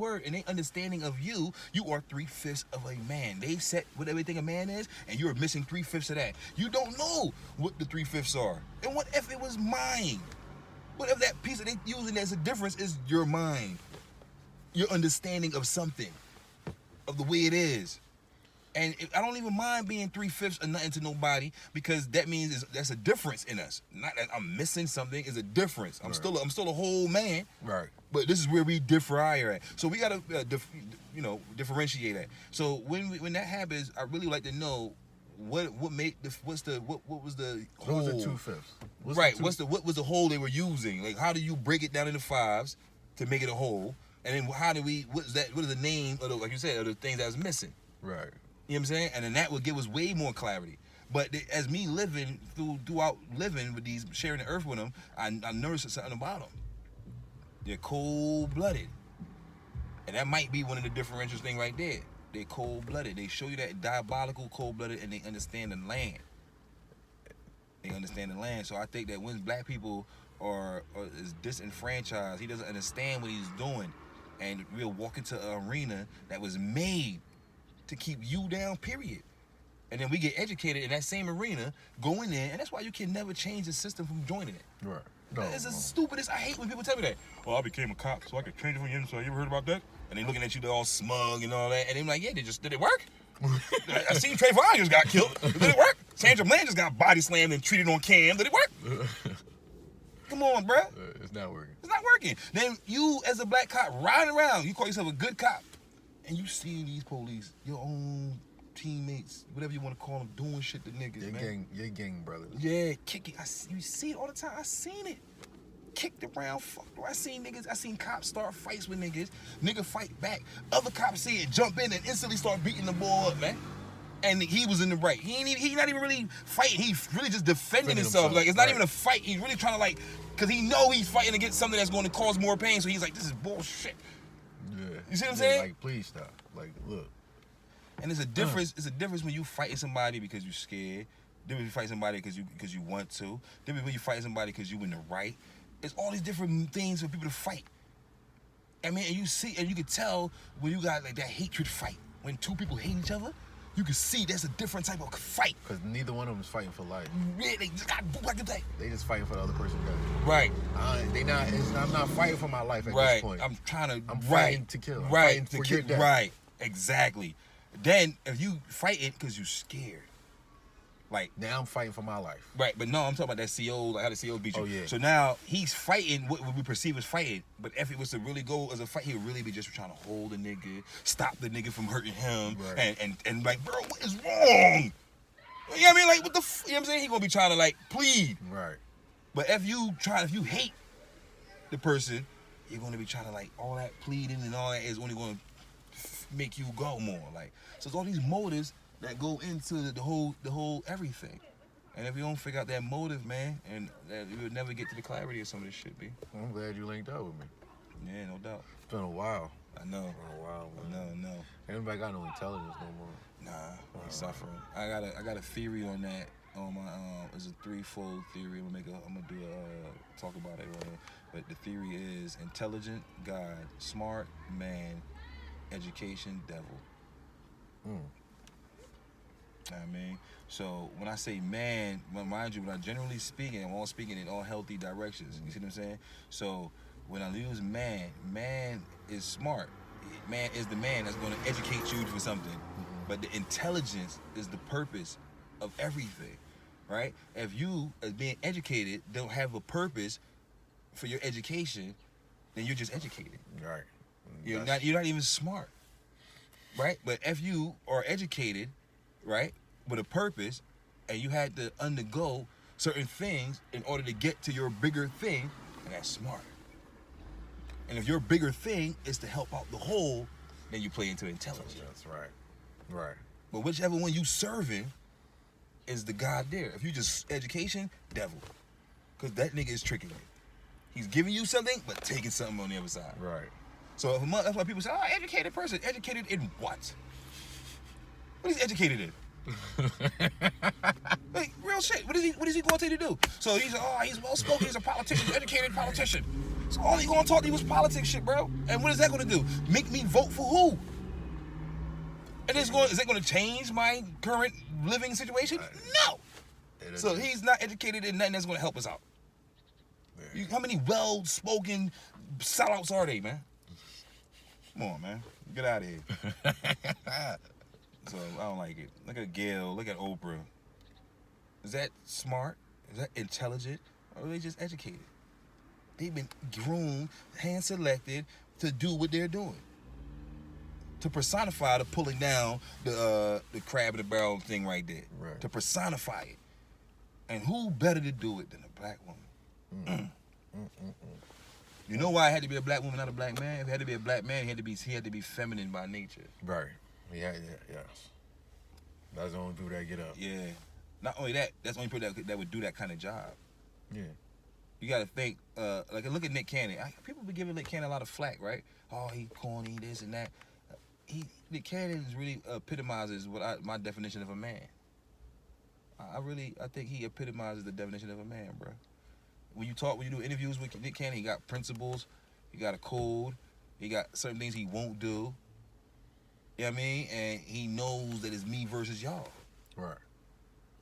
Speaker 1: understanding of you, you are 3/5 of a man. They set what everything a man is, and you're missing 3/5 of that. You don't know what the 3/5 are. And what if it was mine? What if that piece that they using as a difference is your mind? Your understanding of something, of the way it is. And I don't even mind being 3/5 or nothing to nobody, because that means that's a difference in us. Not that I'm missing something, it's a difference. I'm still a whole man.
Speaker 2: Right.
Speaker 1: But this is where we differ at. So we gotta differentiate that. So when that happens, I really like to know what was the whole.
Speaker 2: What was the 2/5?
Speaker 1: What was the whole they were using? Like, how do you break it down into fives to make it a whole? And then what is the name of like you said, of the things that was missing?
Speaker 2: Right.
Speaker 1: You know what I'm saying? And then that would give us way more clarity. But as me living throughout living with these, sharing the earth with them, I noticed something about them. They're cold-blooded. And that might be one of the differential things right there. They're cold-blooded. They show you that diabolical cold-blooded, and they understand the land. They understand the land. So I think that when black people is disenfranchised, he doesn't understand what he's doing. And we'll walk into an arena that was made to keep you down, period. And then we get educated in that same arena, go in there, and that's why you can never change the system from joining it.
Speaker 2: Right. No,
Speaker 1: it's the stupidest. I hate when people tell me that. Well, I became a cop, so I could change it from the inside. You ever heard about that? And they looking at you, they're all smug and all that. And they're like, yeah, did it work? I seen Trayvon just got killed. Did it work? Sandra Bland just got body slammed and treated on cam. Did it work? Come on, bruh.
Speaker 2: It's not working.
Speaker 1: It's not working. Then you, as a black cop, riding around, you call yourself a good cop, and you see these police, your own teammates, whatever you want to call them, doing shit to niggas,
Speaker 2: your gang brothers.
Speaker 1: Yeah, kicking. You see it all the time. I seen it. kicked around. Fuck, I seen cops start fights with niggas. Nigga fight back. Other cops see it, jump in, and instantly start beating the boy up, man. And he was in the right. He not even really fighting. He's really just defending himself. Like, it's not even a fight. He's really trying to, like, because he know he's fighting against something that's going to cause more pain. So he's like, this is bullshit.
Speaker 2: Yeah.
Speaker 1: You see what I'm saying?
Speaker 2: Like, please stop. Like, look.
Speaker 1: And it's a difference. It's a difference when you fighting somebody because you're scared. Different when you fight somebody because you want to. Different when you fight somebody because you in the right. It's all these different things for people to fight. I mean, and you see, and you can tell when you got like that hatred fight. When two people hate each other, you can see that's a different type of fight.
Speaker 2: Because neither one of them is fighting for life.
Speaker 1: Yeah, they just got like a day.
Speaker 2: They just fighting for the other person.
Speaker 1: Right.
Speaker 2: I'm not fighting for my life at this point.
Speaker 1: I'm
Speaker 2: fighting to kill. I'm
Speaker 1: right.
Speaker 2: fighting for your death.
Speaker 1: Right. Exactly. Then if you fighting because you're scared. Like,
Speaker 2: now I'm fighting for my life.
Speaker 1: Right, but no, I'm talking about that CO, like how the CO beat you.
Speaker 2: Oh, yeah.
Speaker 1: So now he's fighting what we perceive as fighting, but if it was to really go as a fight, he would really be just trying to hold the nigga, stop the nigga from hurting him,
Speaker 2: right.
Speaker 1: and like, bro, what is wrong? You know what I mean? Like, what the, you know what I'm saying? He gonna be trying to like plead.
Speaker 2: Right.
Speaker 1: But if you hate the person, you're gonna be trying to like, all that pleading and all that is only gonna make you go more. Like, so it's all these motives that go into the whole everything. And if you don't figure out that motive, man, and that you would never get to the clarity of some of this shit, B.
Speaker 2: I'm glad you linked up with me.
Speaker 1: Yeah, no doubt.
Speaker 2: It's been a while.
Speaker 1: I know.
Speaker 2: It's been a while, man.
Speaker 1: No.
Speaker 2: Anybody got no intelligence no more.
Speaker 1: Nah, he's suffering. I got a theory on that. On my it's a threefold theory. I'm gonna do a talk about it right here. But the theory is intelligent God, smart man, education devil. I mean, so when I say man, mind you, when I generally speaking, I'm all speaking in all healthy directions. You see what I'm saying? So when I use man is smart. Man is the man that's going to educate you for something. But the intelligence is the purpose of everything, right? If you, as being educated, don't have a purpose for your education, then you're just educated.
Speaker 2: Right.
Speaker 1: You're not even smart, right? But if you are educated, right, with a purpose, and you had to undergo certain things in order to get to your bigger thing, and that's smart. And if your bigger thing is to help out the whole, then you play into intelligence.
Speaker 2: That's right. Right.
Speaker 1: But whichever one you serving is the God there. If you just education, devil. Because that nigga is tricking you. He's giving you something, but taking something on the other side.
Speaker 2: Right.
Speaker 1: So that's why people say, oh, educated person. Educated in what? What is he educated in? Like, real shit. What is he going to tell you to do? So he's well spoken, he's a politician, educated politician. So all he gonna talk to you was politics shit, bro. And what is that gonna do? Make me vote for who? And is that gonna change my current living situation? No. So he's not educated in nothing that's gonna help us out. How many well spoken sellouts are they, man? Come on, man. Get out of here. So I don't like it. Look at Gail. Look at Oprah. Is that smart? Is that intelligent? Or are they just educated? They've been groomed, hand selected to do what they're doing. To personify the pulling down the crab in the barrel thing right there.
Speaker 2: Right.
Speaker 1: To personify it. And who better to do it than a black woman? You know why it had to be a black woman, not a black man? If it had to be a black man, he had to be feminine by nature.
Speaker 2: Right. Yeah, yes. That's the only people that get up.
Speaker 1: Yeah. Not only that, that's the only people that would do that kind of job. Yeah. You got to think, like, look at Nick Cannon. People be giving Nick Cannon a lot of flack, right? Oh, he corny, this and that. Nick Cannon really epitomizes my definition of a man. I think he epitomizes the definition of a man, bro. When you do interviews with Nick Cannon, he got principles, he got a code, he got certain things he won't do. You know what I mean? And he knows that it's me versus y'all. Right.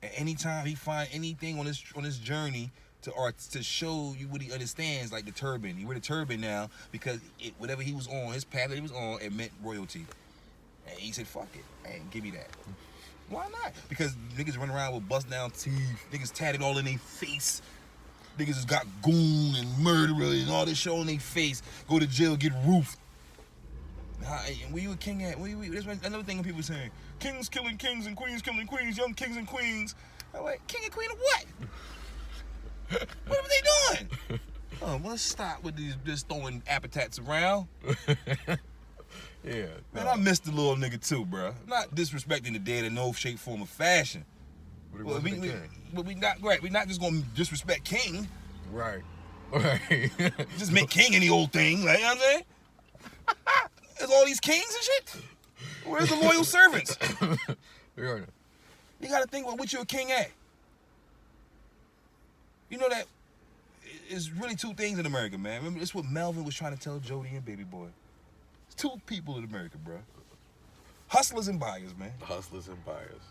Speaker 1: And anytime he find anything on this journey to show you what he understands, like the turban. He wear the turban now because whatever he was on, his path that he was on, it meant royalty. And he said, fuck it. Hey, give me that. Why not? Because niggas run around with bust down teeth. Niggas tatted all in their face. Niggas has got goon and murderer and all this shit on their face. Go to jail, get roofed. Where you a king at? That's another thing people saying. Kings killing kings and queens killing queens, young kings and queens. I'm like, king and queen of what? What are they doing? Let's stop with these just throwing appetites around.
Speaker 2: Yeah.
Speaker 1: Man, I miss the little nigga too, bro. Not disrespecting the dead in no shape, form, or fashion.
Speaker 2: But
Speaker 1: we not just gonna disrespect King.
Speaker 2: Right.
Speaker 1: Just make King any old thing, like, you know what I'm saying? There's all these kings and shit. Where's the loyal servants? You gotta think about what you're a king at. You know that it's really two things in America, man. Remember, this is what Melvin was trying to tell Jody and Baby Boy. It's two people in America, bro. Hustlers and buyers, man.
Speaker 2: Hustlers and buyers.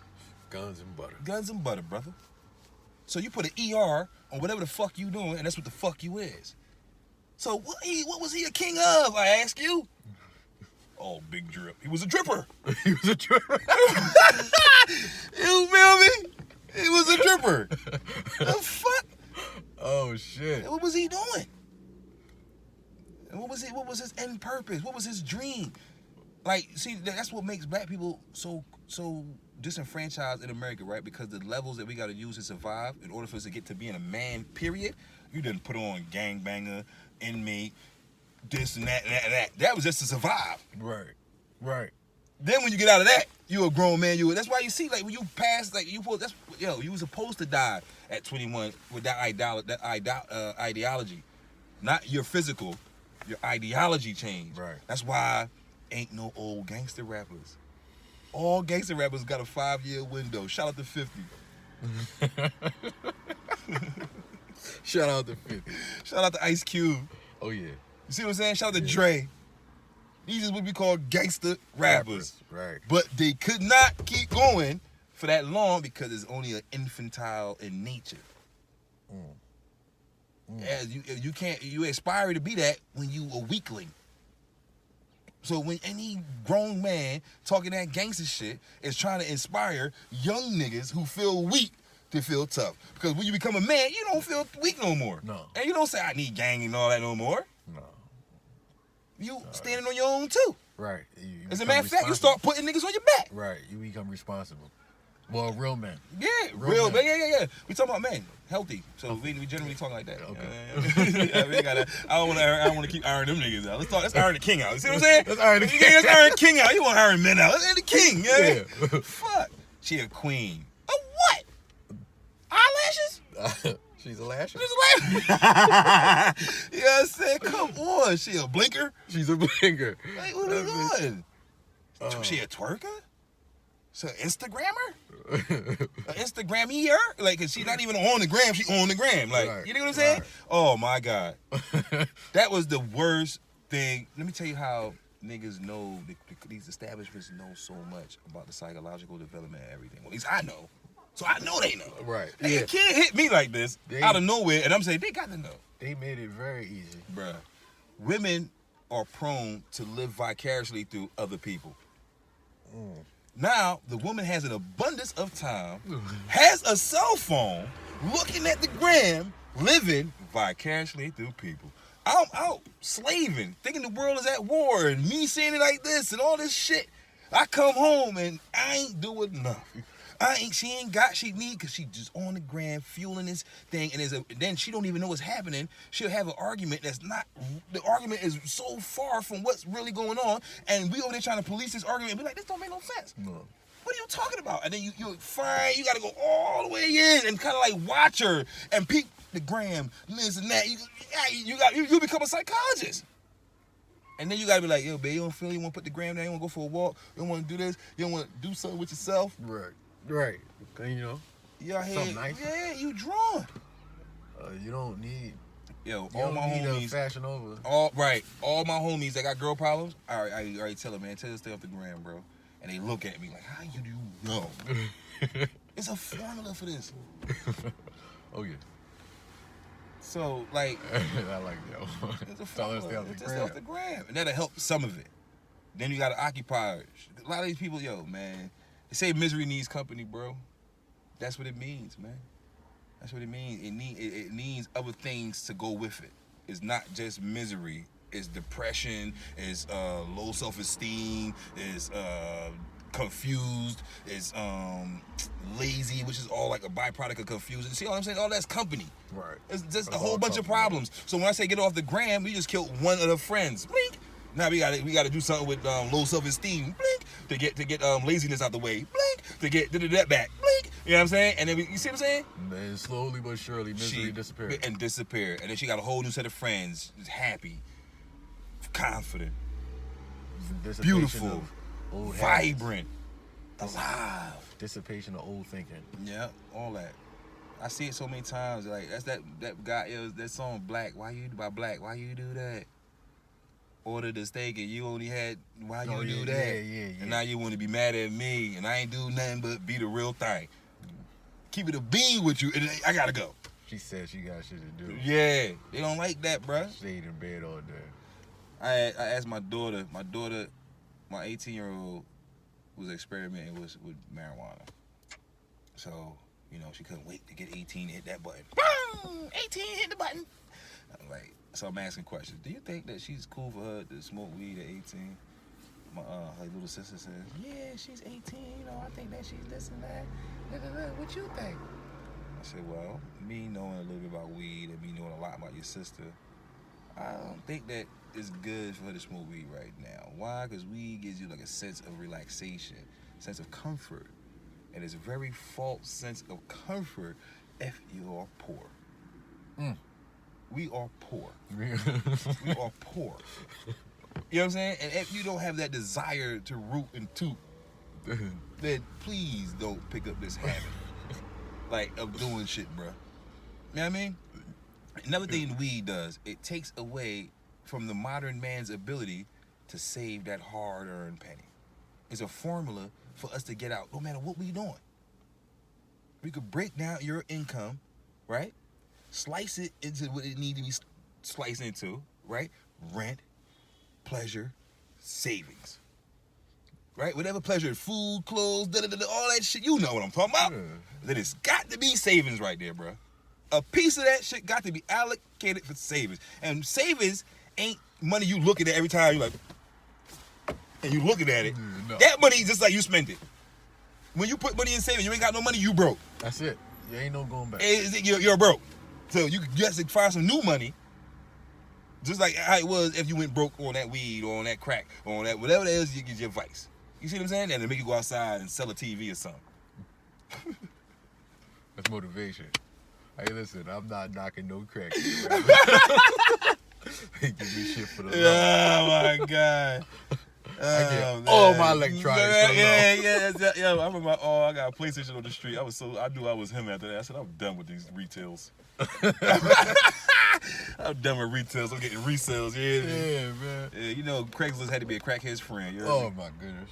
Speaker 2: Guns and butter.
Speaker 1: Guns and butter, brother. So you put an ER on whatever the fuck you doing, and that's what the fuck you is. So what was he a king of, I ask you? Oh, big drip. He was a dripper.
Speaker 2: He was a dripper.
Speaker 1: You feel me? He was a dripper. The fuck?
Speaker 2: Oh, shit.
Speaker 1: What was he doing? And what was his end purpose? What was his dream? Like, see, that's what makes black people so disenfranchised in America, right? Because the levels that we got to use to survive in order for us to get to being a man, period, you didn't put on gangbanger, inmate, this and that and that and that. That was just to survive.
Speaker 2: Right.
Speaker 1: Then when you get out of that, you a grown man. That's why you see, like, when you pass, like, you were supposed to die at 21 with that ideology, not your physical, your ideology changed.
Speaker 2: Right.
Speaker 1: That's why ain't no old gangster rappers. All gangster rappers got a 5-year window. Shout out to 50.
Speaker 2: Shout out to 50.
Speaker 1: Shout out to Ice Cube.
Speaker 2: Oh, yeah.
Speaker 1: You see what I'm saying? Shout out to Dre. These is what we call gangster rappers.
Speaker 2: Right.
Speaker 1: But they could not keep going for that long because it's only an infantile in nature. Yeah, you aspire to be that when you a weakling. So when any grown man talking that gangster shit is trying to inspire young niggas who feel weak to feel tough. Because when you become a man, you don't feel weak no more.
Speaker 2: No.
Speaker 1: And you don't say, I need gang and all that no more.
Speaker 2: No.
Speaker 1: You standing on your own too.
Speaker 2: Right.
Speaker 1: As a matter of fact, you start putting niggas on your back.
Speaker 2: Right. You become responsible. Well, real men.
Speaker 1: Yeah, real men. Yeah. We talking about men, healthy. So we generally talk like that.
Speaker 2: Okay.
Speaker 1: I don't want to keep ironing them niggas out. Let's iron the king out. You see what I'm saying?
Speaker 2: Let's iron the king.
Speaker 1: Let's iron the king out. You want to iron men out? Let's iron the king.
Speaker 2: Yeah.
Speaker 1: Fuck. She a queen. A what? Eyelashes?
Speaker 2: She's a lasher.
Speaker 1: You know what I'm saying? Come on. She a blinker?
Speaker 2: She's a blinker.
Speaker 1: Like, what are we doing? She a twerker? So Instagrammer? An Instagrammer? Like, cause she's not even on the gram, she on the gram. Like,
Speaker 2: right,
Speaker 1: you know what I'm saying?
Speaker 2: Right.
Speaker 1: Oh my God. That was the worst thing. Let me tell you how niggas know, these establishments know so much about the psychological development and everything. Well, at least I know. So I know they know.
Speaker 2: Right.
Speaker 1: They can't hit me like this out of nowhere, and I'm saying they got to know.
Speaker 2: They made it very easy.
Speaker 1: Bruh. Women are prone to live vicariously through other people. Now, the woman has an abundance of time, has a cell phone, looking at the gram, living vicariously through people. I'm out slaving, thinking the world is at war, and me saying it like this and all this shit. I come home and I ain't doing enough. She ain't got she need because she just on the gram fueling this thing, and then she don't even know what's happening. She'll have an argument that's not, the argument is so far from what's really going on, and we over there trying to police this argument and be like, this don't make no sense.
Speaker 2: No.
Speaker 1: What are you talking about? And then you're fine, you gotta go all the way in and kind of like watch her and peek the gram, this and that. You become a psychologist. And then you gotta be like, yo, babe, you don't feel you wanna put the gram down, you wanna go for a walk, you don't wanna do this, you don't wanna do something with yourself.
Speaker 2: Right. You know,
Speaker 1: something
Speaker 2: nice.
Speaker 1: Yeah, you drawn.
Speaker 2: You don't need.
Speaker 1: Yo,
Speaker 2: You
Speaker 1: all
Speaker 2: don't
Speaker 1: my
Speaker 2: need
Speaker 1: homies.
Speaker 2: a fashion over.
Speaker 1: All my homies that got girl problems. I already tell them, man, tell them to stay off the gram, bro. And they look at me like, how you do know? It's a formula for this.
Speaker 2: Oh yeah.
Speaker 1: So like,
Speaker 2: I like that one.
Speaker 1: it's a
Speaker 2: Tell her to
Speaker 1: formula.
Speaker 2: stay off the
Speaker 1: Just stay
Speaker 2: gram.
Speaker 1: off the gram, and that'll help some of it. Then you got to occupy. A lot of these people, yo, man, they say misery needs company, bro. That's what it means, man. That's what it means. It needs other things to go with it. It's not just misery. It's depression. It's low self-esteem. It's confused, is lazy, which is all like a byproduct of confusion. See what I'm saying? All that's company.
Speaker 2: Right.
Speaker 1: It's just
Speaker 2: That's
Speaker 1: a whole
Speaker 2: all
Speaker 1: bunch of
Speaker 2: company.
Speaker 1: problems. So when I say get off the gram, we just killed one of the friends. Blink. Now we gotta do something with low self-esteem. Blink. To get laziness out the way. Blink. To get that back. Blink. You know what I'm saying? And then you see what I'm saying?
Speaker 2: And slowly but surely, misery disappeared.
Speaker 1: And disappear. And then she got a whole new set of friends. Just happy, confident,
Speaker 2: Dissipation
Speaker 1: beautiful,
Speaker 2: of old habits.
Speaker 1: vibrant, alive.
Speaker 2: Dissipation of old thinking.
Speaker 1: Yeah, all that. I see it so many times. Like that's that guy. That song Black. Why you do that? Order the steak and you only had. Why you do that?
Speaker 2: Yeah.
Speaker 1: And now you want to be mad at me and I ain't do nothing but be the real thing. Keep it a bean with you. And I gotta go.
Speaker 2: She said she got shit to do.
Speaker 1: Yeah, they don't like that, bruh.
Speaker 2: Stayed in bed all day.
Speaker 1: I asked my daughter, my 18-year-old was experimenting with marijuana. So, you know, she couldn't wait to get 18 to hit that button. Boom! 18, hit the button. I'm like, so I'm asking questions. Do you think that she's cool for her to smoke weed at 18? My her little sister says, yeah, she's 18, you know, I think that she's this and that. What you think? I said, well, me knowing a little bit about weed and me knowing a lot about your sister, I don't think that it's good for her to smoke weed right now. Why? Because weed gives you like a sense of relaxation, sense of comfort. And it's a very false sense of comfort if you are poor. We are poor. We are poor. You know what I'm saying? And if you don't have that desire to root and toot, then please don't pick up this habit. Like, of doing shit, bruh. You know what I mean? Another thing weed does, it takes away from the modern man's ability to save that hard-earned penny. It's a formula for us to get out, no matter what we doing. We could break down your income, right? Slice it into what it needs to be sliced into, right? Rent, pleasure, savings. Right? Whatever pleasure, food, clothes, all that shit, you know what I'm talking about.
Speaker 2: Yeah.
Speaker 1: Then it's got to be savings right there, bro. A piece of that shit got to be allocated for savings. And savings ain't money you looking at every time you like, and you looking at it.
Speaker 2: No.
Speaker 1: That money is just like you spend it. When you put money in savings, you ain't got no money, you broke.
Speaker 2: That's it. You ain't no going back.
Speaker 1: You're broke. So you have to find some new money. Just like how it was if you went broke on that weed or on that crack or on that whatever it is, you get your vice. You see what I'm saying? And they make you go outside and sell a TV or something.
Speaker 2: That's motivation. Hey, listen, I'm not knocking no crack. They give me shit for the love.
Speaker 1: Oh my God.
Speaker 2: I get all my electronics.
Speaker 1: Yeah. I remember, I got a PlayStation on the street. I knew I was him after that. I said, I'm done with these retails. I'm done with retails. I'm getting resales.
Speaker 2: Yeah, man.
Speaker 1: Yeah, you know, Craigslist had to be a crackhead's friend. You know
Speaker 2: Oh, my goodness.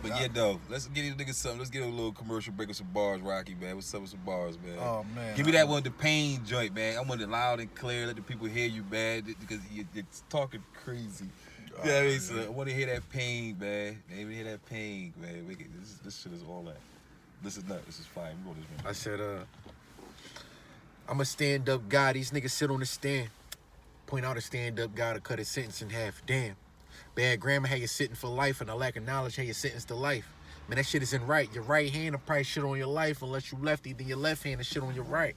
Speaker 1: But yeah, though, let's get these niggas something. Let's get a little commercial break with some bars, Rocky, man. What's up with some bars, man?
Speaker 2: Oh, man.
Speaker 1: Give me that one, the pain joint, man. I want it loud and clear. Let the people hear you, man, because it's talking crazy. You know what I mean? So I want to hear that pain, man. They even hear that pain, man. This shit is all that. This is nuts. This is fine. We go this one.
Speaker 2: I said, I'm a stand-up guy. These niggas sit on the stand. Point out a stand-up guy to cut his sentence in half. Damn. Bad grammar had you sitting for life, and a lack of knowledge had you sentenced to life. Man, that shit isn't right. Your right hand will probably shit on your life unless you lefty. Then your left hand will shit on your right.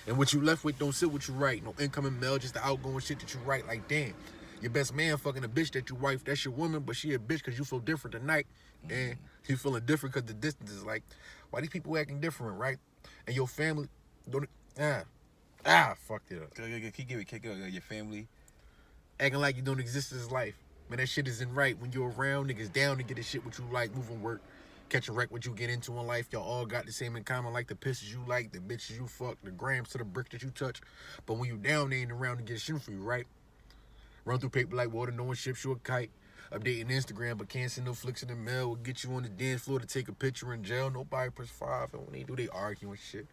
Speaker 2: And what you left with don't sit with you right. No incoming mail, just the outgoing shit that you write. Like, damn. Your best man fucking a bitch that you wife. That's your woman, but she a bitch because you feel different tonight. And you feeling different because the distance is like, why these people acting different, right? And your family don't... fucked it up.
Speaker 1: Keep your family.
Speaker 2: Acting like you don't exist in his life. Man, that shit isn't right. When you're around niggas down to get the shit what you like, moving work, catch a wreck what you get into in life. Y'all all got the same in common, like the pisses you like, the bitches you fuck, the grams to the brick that you touch. But when you down, they ain't around to get shit for you, right? Run through paper like water, no one ships you a kite. Updating Instagram, but can't send no flicks in the mail. Will get you on the dance floor to take a picture in jail. Nobody press 5, and when they do, they arguing shit.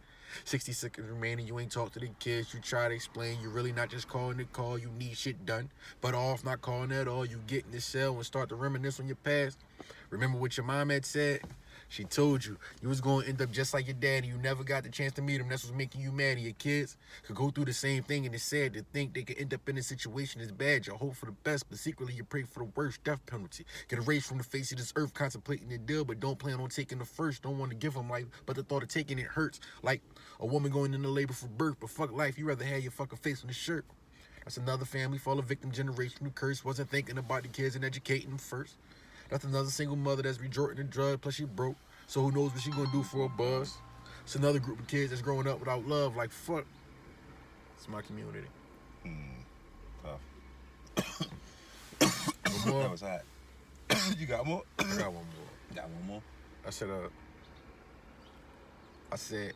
Speaker 2: 60 seconds remaining, you ain't talk to the kids. You try to explain, you really not just calling the call. You need shit done, but off not calling at all. You get in the cell and start to reminisce on your past. Remember what your mom had said? She told you was going to end up just like your daddy. You never got the chance to meet him. That's what's making you mad. And your kids could go through the same thing, and it's sad to think they could end up in a situation as bad. You hope for the best, but secretly you pray for the worst, death penalty. Get erased from the face of this earth, contemplating the deal, but don't plan on taking the first. Don't want to give them life, but the thought of taking it hurts. Like a woman going into labor for birth, but fuck life. You rather have your fucking face on the shirt. That's another family full of victim generation who cursed, wasn't thinking about the kids and educating them first. That's another single mother that's resorting to drugs, plus she broke. So who knows what she gonna do for a buzz? It's another group of kids that's growing up without love. Like, fuck. It's my community.
Speaker 1: Tough.
Speaker 2: One more?
Speaker 1: That was hot. You got more?
Speaker 2: I got one more.
Speaker 1: You got one more?
Speaker 2: I said,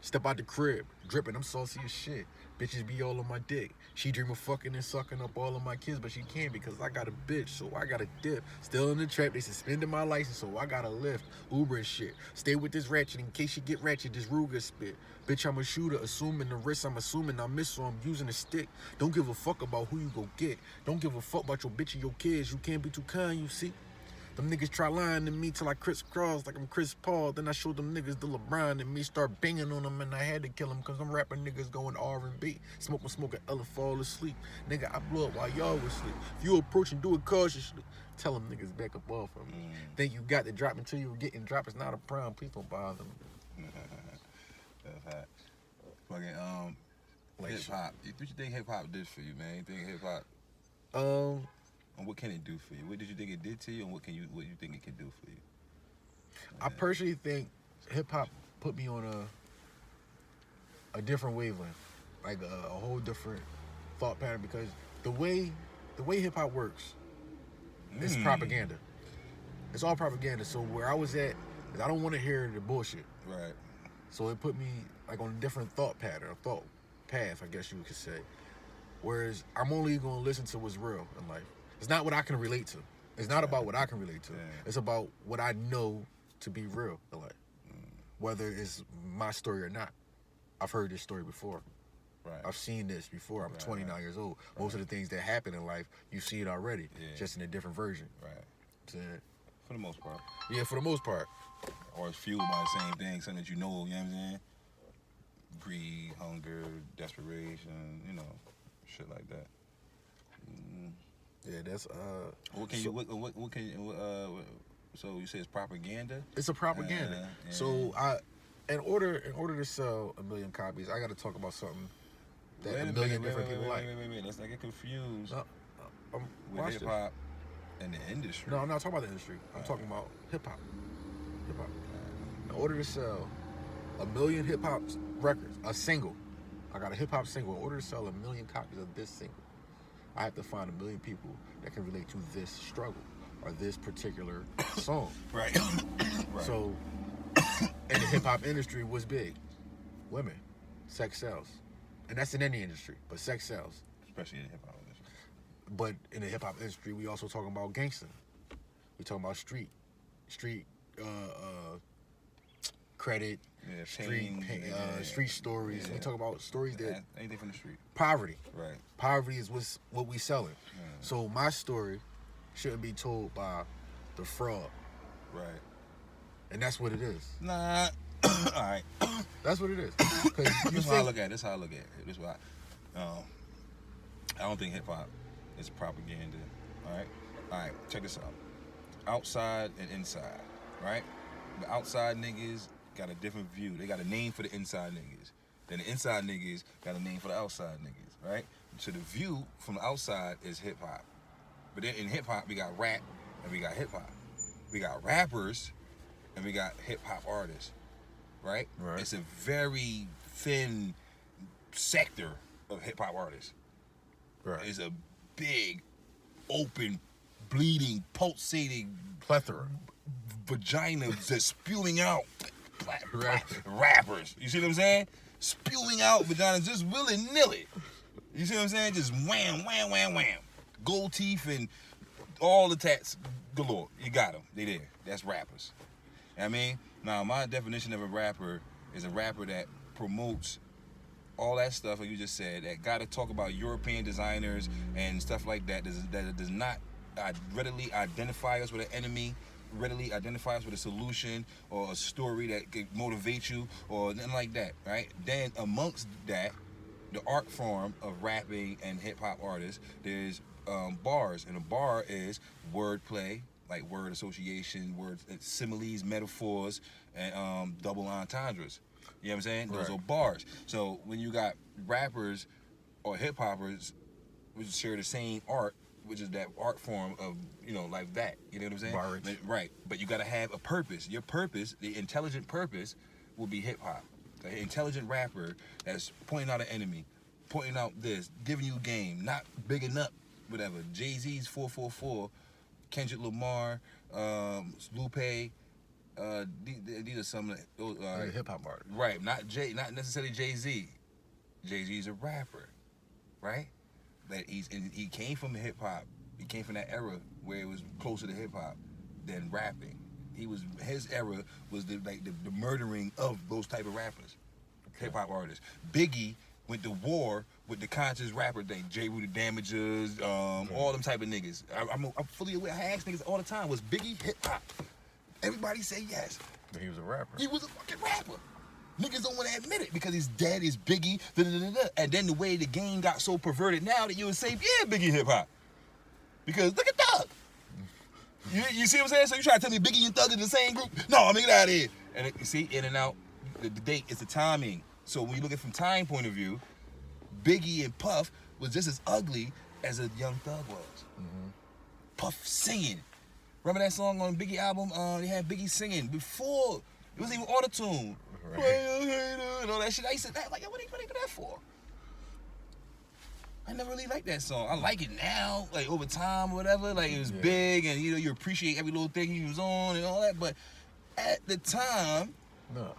Speaker 2: step out the crib, dripping, I'm saucy as shit. Bitches be all on my dick. She dream of fucking and sucking up all of my kids, but she can't because I got a bitch, so I got a dip. Still in the trap, they suspended my license, so I got a lift. Uber and shit. Stay with this ratchet in case you get ratchet, this Ruger spit. Bitch, I'm a shooter, assuming the risk, I'm assuming I miss, so I'm using a stick. Don't give a fuck about who you go get. Don't give a fuck about your bitch and your kids. You can't be too kind, you see. Them niggas try lying to me till I crisscross like I'm Chris Paul. Then I showed them niggas the LeBron and me start banging on them, and I had to kill them because I'm rapping niggas going R&B. Smoking Ella fall asleep. Nigga, I blew up while y'all was asleep. If you approach and do it cautiously, tell them niggas back up off of me. Think you got the drop until you were getting dropped. It's not a problem. Please don't bother me.
Speaker 1: That's hot. Fucking, hip hop. What you think hip hop did for you, man? You think hip hop? And what can it do for you? What did you think it did to you, and what you think it can do for you?
Speaker 2: I personally think hip hop put me on a different wavelength, like a whole different thought pattern. Because the way hip hop works, it's propaganda. It's all propaganda. So where I was at is I don't want to hear the bullshit.
Speaker 1: Right.
Speaker 2: So it put me like on a different thought pattern, a thought path, I guess you could say. Whereas I'm only gonna listen to what's real in life. It's not what I can relate to. It's not about what I can relate to. Yeah. It's about what I know to be real in life. Whether it's my story or not. I've heard this story before.
Speaker 1: Right.
Speaker 2: I've seen this before. I'm 29 years old. Most of the things that happen in life, you see it already, just in a different version.
Speaker 1: Right. For the most part.
Speaker 2: Yeah, for the most part.
Speaker 1: Or it's fueled by the same thing, something that you know what I'm saying? Greed, hunger, desperation, shit like that.
Speaker 2: Yeah, that's
Speaker 1: so you say it's propaganda?
Speaker 2: It's a propaganda. So in order to sell 1 million copies, I got to talk about something that a million different people like.
Speaker 1: Wait. Let's not get confused
Speaker 2: With
Speaker 1: hip hop and the industry.
Speaker 2: No, I'm not talking about the industry. I'm talking about hip hop. Hip hop. In order to sell 1 million hip hop records, a single, I got a hip hop single. In order to sell 1 million copies of this single, I have to find 1 million people that can relate to this struggle or this particular song.
Speaker 1: Right.
Speaker 2: So, in the hip hop industry, what's big? Women, sex sells, and that's in any industry, but sex sells.
Speaker 1: Especially in the hip hop industry.
Speaker 2: But in the hip hop industry, we also talking about gangster. We talking about street credit, street stories. We talk about stories that
Speaker 1: anything from the street.
Speaker 2: Poverty.
Speaker 1: Right.
Speaker 2: Poverty is what we selling. So my story shouldn't be told by the fraud.
Speaker 1: Right.
Speaker 2: And that's what it is.
Speaker 1: Nah. All right.
Speaker 2: That's what it is.
Speaker 1: This is how I look at it. This is how I look at it. This is why I don't think hip hop is propaganda. All right. Check this out. Outside and inside. Right. The outside niggas got a different view. They got a name for the inside niggas. Then the inside niggas got a name for the outside niggas, right? So the view from the outside is hip hop. But then in hip hop, we got rap and we got hip hop. We got rappers and we got hip hop artists, right? It's a very thin sector of hip hop artists.
Speaker 2: Right.
Speaker 1: It's a big, open, bleeding, pulsating
Speaker 2: plethora.
Speaker 1: Vagina just spewing out rappers. You see what I'm saying? Spewing out vaginas just willy-nilly. You see what I'm saying? Just wham, wham, wham, wham. Gold teeth and all the tats galore. You got them. They there. That's rappers. You know what I mean? Now, my definition of a rapper is a rapper that promotes all that stuff like you just said, that got to talk about European designers and stuff like that does not readily identify us with an enemy readily identifies with a solution or a story that could motivate you or nothing like that, right? Then amongst that, the art form of rapping and hip hop artists, there's bars, and a bar is wordplay, like word association, words, similes, metaphors, and double entendres. You know what I'm saying? Those
Speaker 2: Right.
Speaker 1: are bars. So when you got rappers or hip hoppers which share the same art, which is that art form of, like that. You know what I'm saying?
Speaker 2: Barrage.
Speaker 1: Right. But you got to have a purpose. Your purpose, the intelligent purpose, will be hip hop. The intelligent rapper that's pointing out an enemy, pointing out this, giving you game, not bigging up, whatever. Jay-Z's 444, Kendrick Lamar, Lupe. These are some of those
Speaker 2: hip hop artists.
Speaker 1: Right, not necessarily Jay-Z. Jay-Z's a rapper, right? That he came from hip hop. He came from that era where it was closer to hip hop than rapping. His era was the murdering of those type of rappers, hip hop artists. Biggie went to war with the conscious rapper thing, J. Rue the Damages, all them type of niggas. I'm fully aware. I ask niggas all the time, was Biggie hip hop? Everybody say yes.
Speaker 2: But he was a rapper.
Speaker 1: He was a fucking rapper. Niggas don't want to admit it because his dad is Biggie, and then the way the game got so perverted now that you would say, yeah, Biggie hip hop. Because look at Thug. You see what I'm saying? So you try to tell me Biggie and Thug in the same group? No, I mean, get out of here. And you see, in and out, the date is the timing. So when you look at it from time point of view, Biggie and Puff was just as ugly as a young Thug was. Mm-hmm. Puff singing. Remember that song on Biggie album? They had Biggie singing before. It wasn't even auto-tune. Right. And all that shit. I used to like, what do you do that for? I never really liked that song. I like it now, like over time or whatever. Like it was big, and you appreciate every little thing he was on and all that. But at the time,
Speaker 2: no,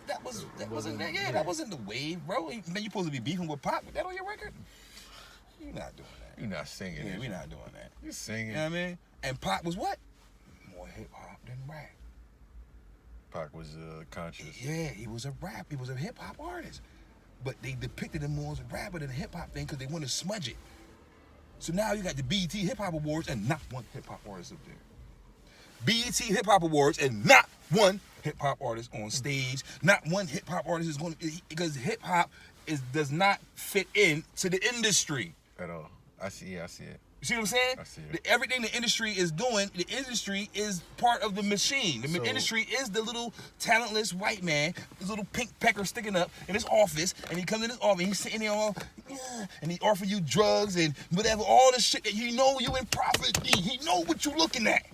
Speaker 1: that wasn't the wave, bro. Man, you supposed to be beefing with Pop with that on your record? You're not doing that.
Speaker 2: You're not singing.
Speaker 1: Yeah, we're not doing that.
Speaker 2: You're singing.
Speaker 1: You know what I mean? And Pop was what? More hip hop than rap.
Speaker 2: Pac was conscious.
Speaker 1: Yeah, he was a rap. He was a hip hop artist. But they depicted him more as a rapper than a hip hop thing because they want to smudge it. So now you got the BET Hip Hop Awards and not one hip hop artist up there. BET Hip Hop Awards and not one hip hop artist on stage. Not one hip hop artist is going to, because hip hop does not fit into the industry
Speaker 2: at all. I see it.
Speaker 1: You see what I'm saying?
Speaker 2: I see it.
Speaker 1: Everything the industry is doing, the industry is part of the machine. The industry is the little talentless white man, this little pink pecker sticking up in his office, and he comes in his office, and he's sitting there all, and he offer you drugs and whatever, all the shit that you know you in profit. He know what you looking at.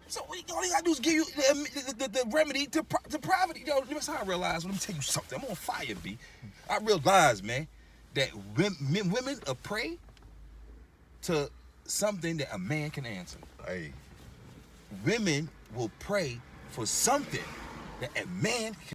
Speaker 1: So all you gotta do is give you the remedy to poverty. Yo, that's how I realized. Let me tell you something. I'm on fire, B. I realized, man, that women are prey to something that a man can answer.
Speaker 2: Hey.
Speaker 1: Women will pray for something that a man can